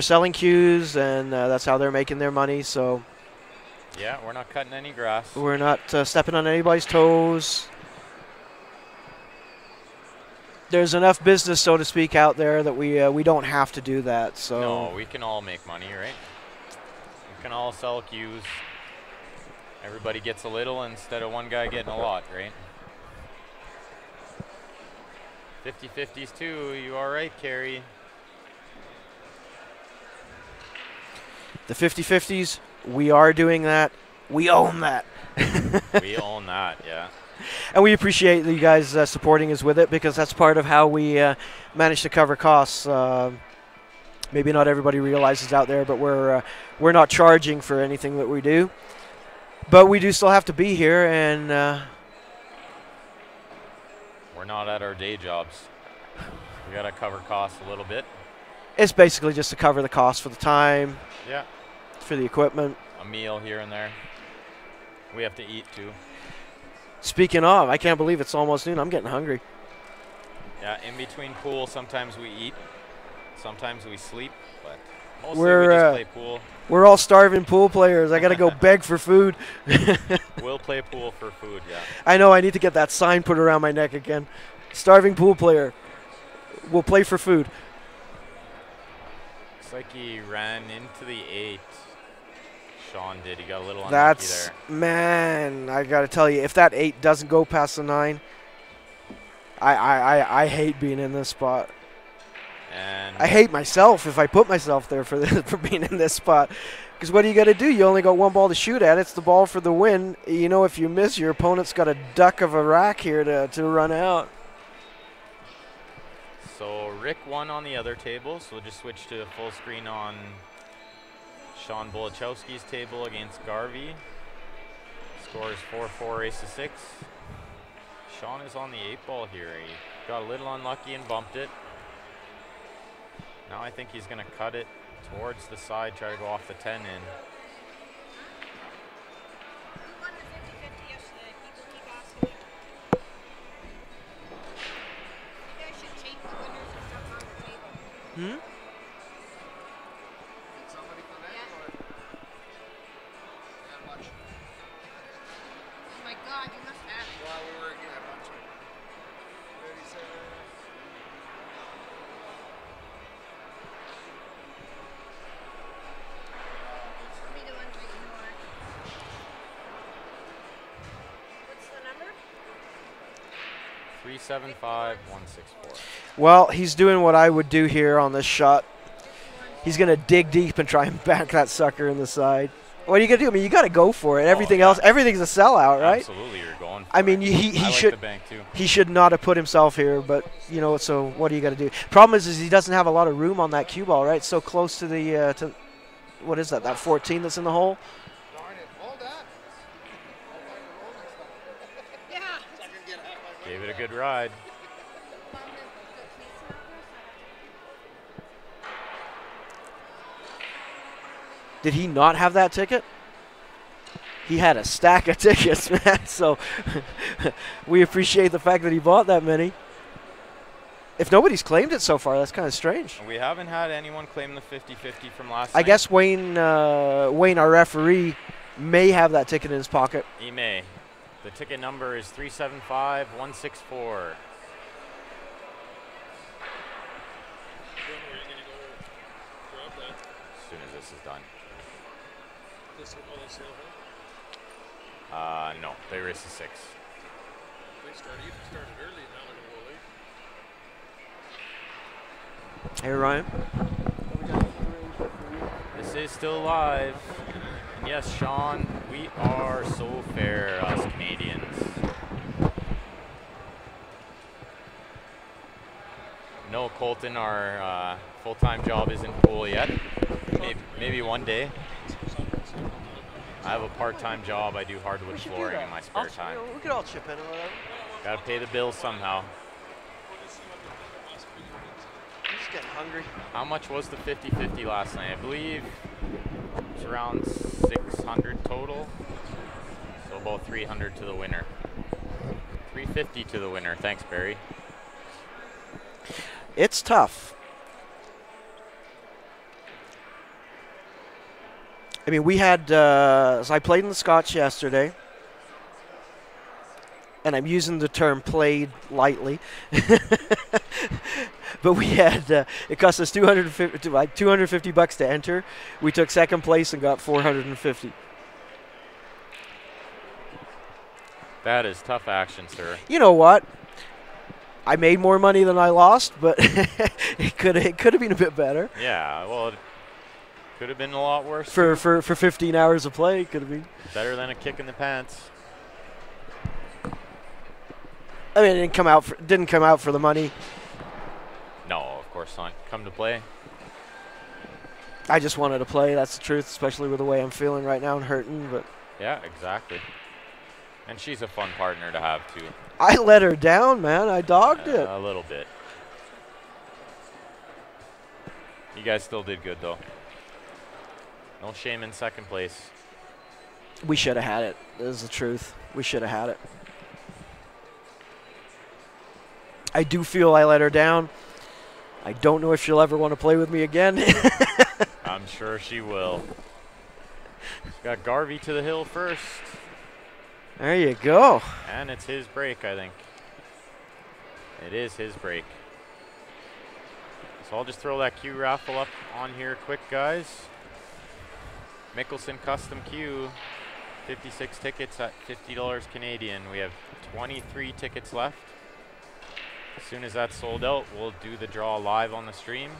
selling cues, and that's how they're making their money. So Yeah, we're not cutting any grass. we're not stepping on anybody's toes. There's enough business, so to speak, out there that we don't have to do that. So No, we can all make money, right? We can all sell cues. Everybody gets a little instead of one guy getting a lot, right? 50-50s too. You all right, Carrie? the 50-50s, we are doing that. We own that. We own that, yeah. And we appreciate you guys supporting us with it, because that's part of how we manage to cover costs. Maybe not everybody realizes out there, but we're not charging for anything that we do. But we do still have to be here, and We're not at our day jobs. We gotta cover costs a little bit. it's basically just to cover the cost for the time, Yeah, for the equipment. a meal here and there. We have to eat too. Speaking of, I can't believe it's almost noon. I'm getting hungry. Yeah, in between pool, sometimes we eat, sometimes we sleep, but mostly We're, we just play pool. We're all starving pool players. I got to go beg for food. We'll play pool for food, yeah. I know I need to get that sign put around my neck again. Starving pool player. We'll play for food. Looks like he ran into the 8. Sean did. He got a little unlucky That's, there. man, I got to tell you, if that 8 doesn't go past the 9, I hate being in this spot. And I hate myself if I put myself there for for being in this spot. Because what do you got to do? You only got one ball to shoot at. It's the ball for the win. You know, if you miss, your opponent's got a duck of a rack here to run out. so Rick won on the other table, so we'll just switch to full screen on Sean Bolachowski's table against Garvey. Score is 4-4, ace to 6. Sean is on the 8 ball here. He got a little unlucky and bumped it. Now I think he's going to cut it towards the side, try to go off the 10 in. Who won the 50-50 yesterday? People keep asking me. You guys should tape the winners and stuff on the table. Hmm? Did somebody come in Yeah. or? Yeah, much. Oh my God, you must have. Well, we were getting a bunch of 37. Show me the ones I ignore. What's the number? 375-164. Well, he's doing what I would do here on this shot. He's going to dig deep and try and back that sucker in the side. What are you going to do? I mean, you got to go for it. Everything yeah. else, everything's a sellout, right? Absolutely, you're going for I mean, it. he I like should the bank too. he should not have put himself here, but you know, so what do you got to do? Problem is he doesn't have a lot of room on that cue ball, right? So close to the to what is that? That 14 that's in the hole. Darn it. Hold that. I'll find the roll next time. Yeah. So I can get half my Gave money it a back. good ride. On the police number. Did he not have that ticket? He had a stack of tickets, man. So we appreciate the fact that he bought that many. If nobody's claimed it so far, that's kind of strange. We haven't had anyone claim the 50-50 from last I night. guess Wayne, our referee, may have that ticket in his pocket. He may. The ticket number is 375-164. Then are you gonna go grab that? As soon as this is done. This oh, they still have? No, they race to 6. They started early, now they're gonna go late. Hey, Ryan. This is still live. And yes, Sean, we are so fair, us Canadians. No, Colton, our full-time job isn't cool yet. Maybe one day. I have a part-time job. I do hardwood We should do flooring that. in my spare time. We could all chip in or whatever. Gotta pay the bills somehow. I'm just getting hungry. How much was the 50-50 last night? I believe it's around 600 total. So about 300 to the winner. 350 to the winner. Thanks, Barry. It's tough. I mean, we had, so I played in the Scotch yesterday, and I'm using the term played lightly, but we had, it cost us $250 to enter. We took second place and got 450. That is tough action, sir. You know what? I made more money than I lost, but it could have been a bit better. Yeah, well, it could have been a lot worse. For 15 hours of play, it could have been. Better than a kick in the pants. I mean, it didn't come out for the money. No, of course not. Come to play. I just wanted to play. That's the truth, especially with the way I'm feeling right now and hurting. But Yeah, exactly. And she's a fun partner to have, too. I let her down, man. I dogged it. A little bit. You guys still did good, though. No shame in second place. We should have had it. This is the truth. We should have had it. I do feel I let her down. I don't know if she'll ever want to play with me again. I'm sure she will. She's got Garvey to the hill first. There you go. And it's his break, I think. It is his break. So I'll just throw that Q raffle up on here quick, guys. Mickelson Custom Q, 56 tickets at $50 Canadian. We have 23 tickets left. As soon as that's sold out, we'll do the draw live on the stream.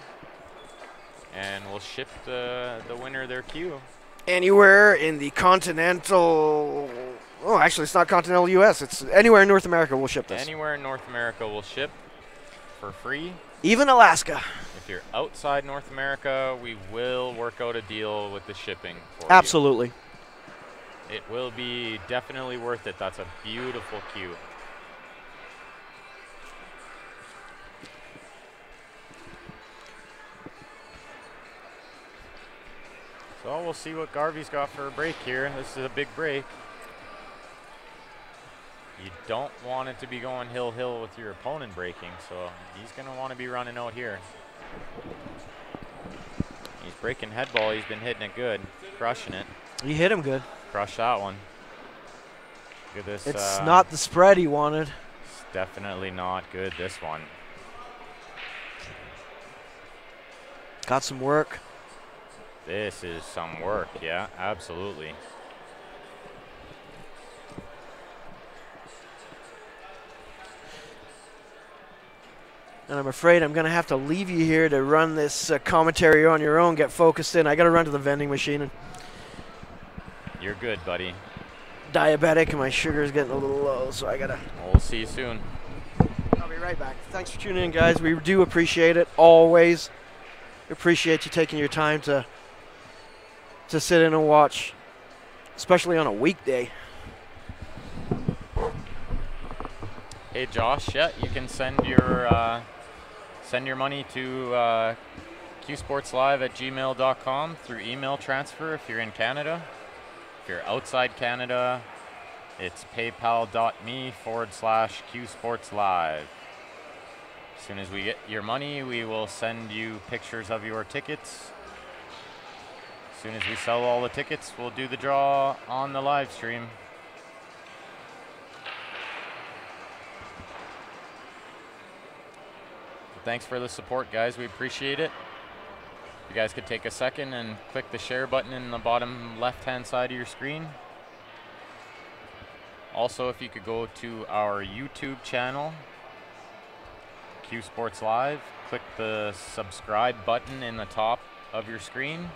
And we'll ship the winner their Q. Anywhere in the continental... Oh, actually, it's not continental U.S. It's anywhere in North America we'll ship this. Anywhere in North America we'll ship for free. Even Alaska. If you're outside North America, we will work out a deal with the shipping for Absolutely. you. It will be definitely worth it. That's a beautiful cue. So we'll see what Garvey's got for a break here. This is a big break. You don't want it to be going hill-hill with your opponent breaking, so he's going to want to be running out here. He's breaking head ball. He's been hitting it good, crushing it. You hit him good. Crush that one. Look at this. It's not the spread he wanted. It's definitely not good, this one. Got some work. This is some work, yeah, absolutely. And I'm afraid I'm going to have to leave you here to run this commentary on your own, get focused in. I got to run to the vending machine. And You're good, buddy. diabetic and my sugar's getting a little low, so I got to... We'll see you soon. I'll be right back. Thanks for tuning in, guys. We do appreciate it, always. Appreciate you taking your time to sit in and watch, especially on a weekday. Hey, Josh, yeah, you can send your money to qsportslive@gmail.com through email transfer if you're in Canada. If you're outside Canada, it's paypal.me/qsportslive. As soon as we get your money, we will send you pictures of your tickets. As soon as we sell all the tickets, we'll do the draw on the live stream. Thanks for the support, guys. We appreciate it. You guys could take a second and click the share button in the bottom left-hand side of your screen. Also, if you could go to our YouTube channel, Q Sports Live, click the subscribe button in the top of your screen.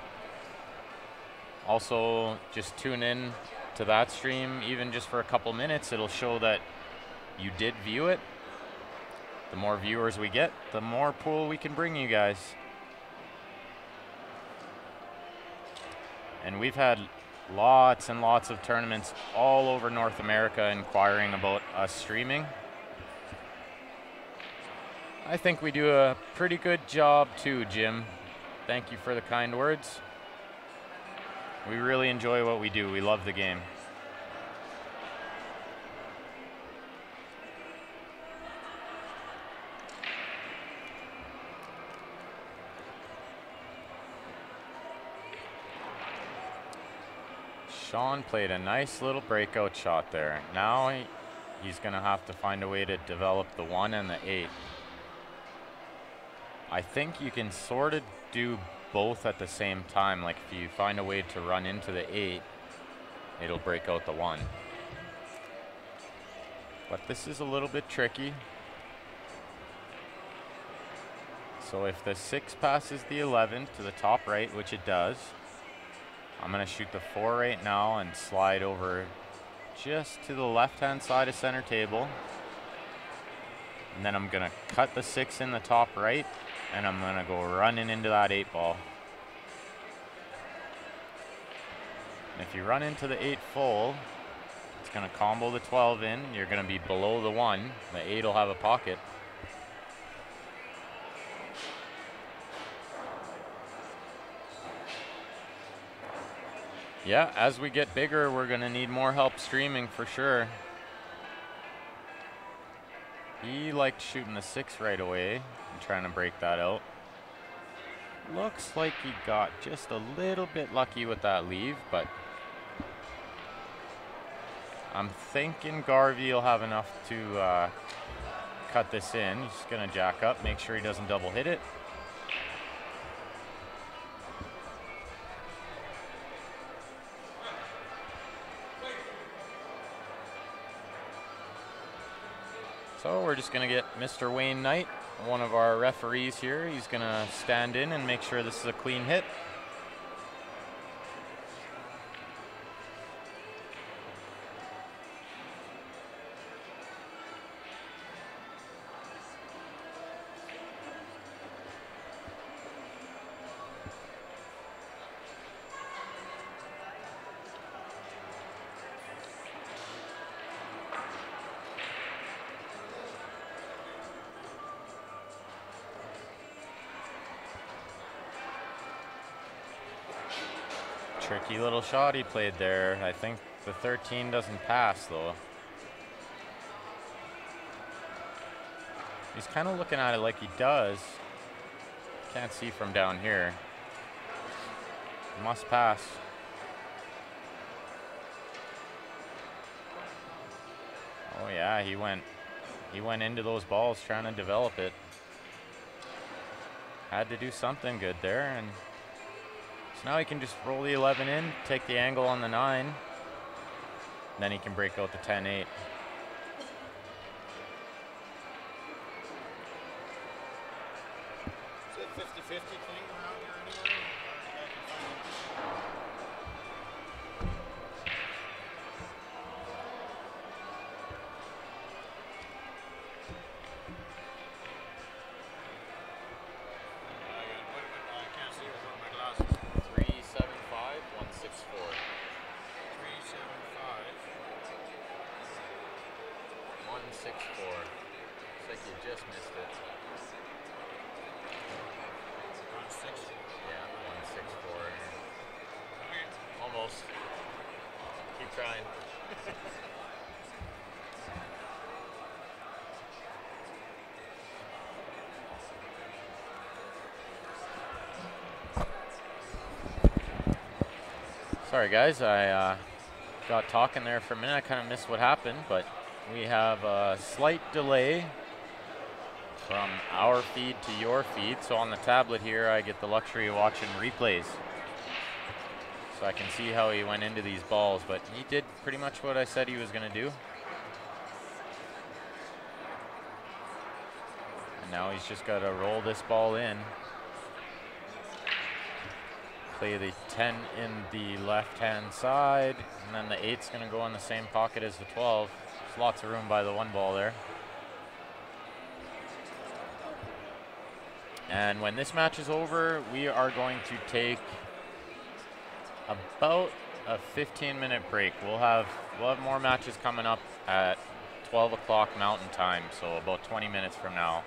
Also, just tune in to that stream, even just for a couple minutes. It'll show that you did view it. The more viewers we get, the more pool we can bring you guys. And we've had lots and lots of tournaments all over North America inquiring about us streaming. I think we do a pretty good job too, Jim. Thank you for the kind words. We really enjoy what we do. We love the game. Sean played a nice little breakout shot there. Now he's going to have to find a way to develop the 1 and the 8. I think you can sort of do both at the same time. Like if you find a way to run into the 8, it'll break out the 1. But this is a little bit tricky. So if the 6 passes the 11 to the top right, which it does, I'm going to shoot the 4 right now and slide over just to the left-hand side of center table. And then I'm going to cut the 6 in the top right, and I'm going to go running into that 8 ball. And if you run into the 8 full, it's going to combo the 12 in. You're going to be below the 1. The 8 will have a pocket. Yeah, as we get bigger, we're going to need more help streaming for sure. He liked shooting the 6 right away and trying to break that out. Looks like he got just a little bit lucky with that leave, but I'm thinking Garvey will have enough to cut this in. He's going to jack up, make sure he doesn't double hit it. So we're just going to get Mr. Wayne Knight, one of our referees here. He's going to stand in and make sure this is a clean hit. Tricky little shot he played there. I think the 13 doesn't pass though. He's kind of looking at it like he does. Can't see from down here. Must pass. Oh yeah, he went into those balls trying to develop it. Had to do something good there, and so now he can just roll the 11 in, take the angle on the 9, and then he can break out the 10-8. Is it 50-50 thing around here anywhere? I can't see without my glasses. 375, 164. 375. 164. Looks like you just missed it. 164. Yeah, 164. Almost. Keep trying. Sorry guys, I got talking there for a minute. I kind of missed what happened, but we have a slight delay from our feed to your feed. So on the tablet here, I get the luxury of watching replays. So I can see how he went into these balls, but he did pretty much what I said he was going to do. And now he's just got to roll this ball in. Play the 10 in the left-hand side, and then the 8's going to go in the same pocket as the 12. There's lots of room by the 1 ball there. And when this match is over, we are going to take about a 15-minute break. We'll have more matches coming up at 12 o'clock Mountain Time, so about 20 minutes from now.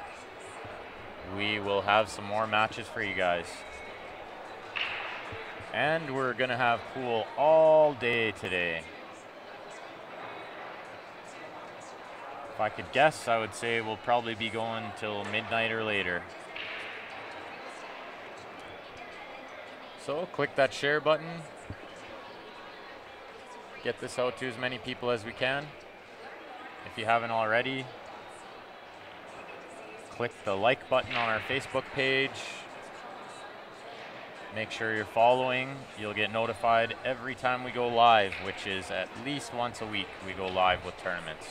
We will have some more matches for you guys. And we're gonna have pool all day today. If I could guess, I would say we'll probably be going till midnight or later. So click that share button. Get this out to as many people as we can. If you haven't already, click the like button on our Facebook page. Make sure you're following. You'll get notified every time we go live, which is at least once a week we go live with tournaments.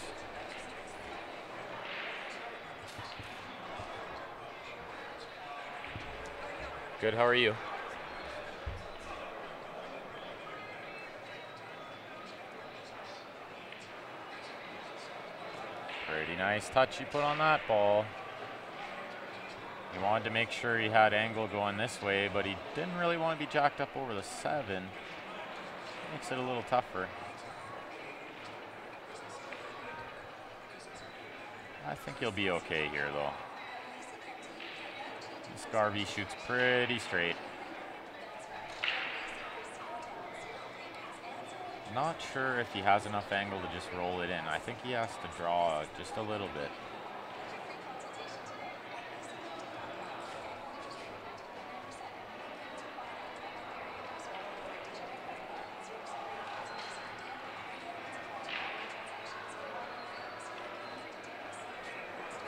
Good, how are you? Pretty nice touch you put on that ball. He wanted to make sure he had angle going this way, but he didn't really want to be jacked up over the 7. Makes it a little tougher. I think he'll be okay here, though. This Garvey shoots pretty straight. Not sure if he has enough angle to just roll it in. I think he has to draw just a little bit.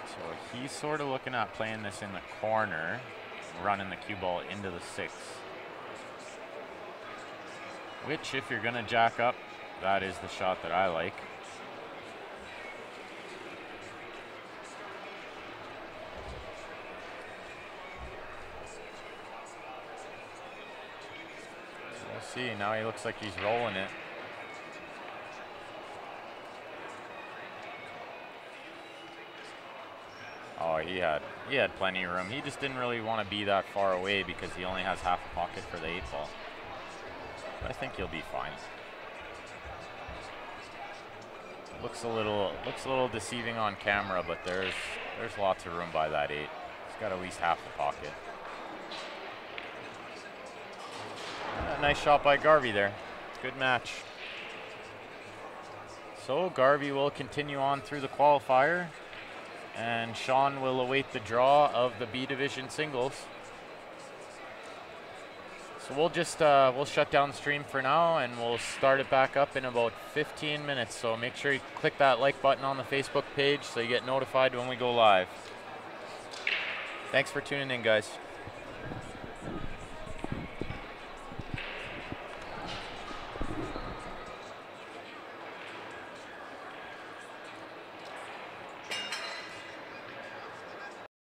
So he's sort of looking at playing this in the corner, running the cue ball into the 6. Which, if you're going to jack up, that is the shot that I like. We'll see. Now he looks like he's rolling it. Oh, he had plenty of room. He just didn't really want to be that far away because he only has half a pocket for the 8 ball. I think he'll be fine. Looks a little deceiving on camera, but there's lots of room by that 8. He's got at least half the pocket. Nice shot by Garvey there. Good match. So Garvey will continue on through the qualifier, and Sean will await the draw of the B Division singles. So we'll just we'll shut down the stream for now, and we'll start it back up in about 15 minutes. So make sure you click that like button on the Facebook page so you get notified when we go live. Thanks for tuning in, guys.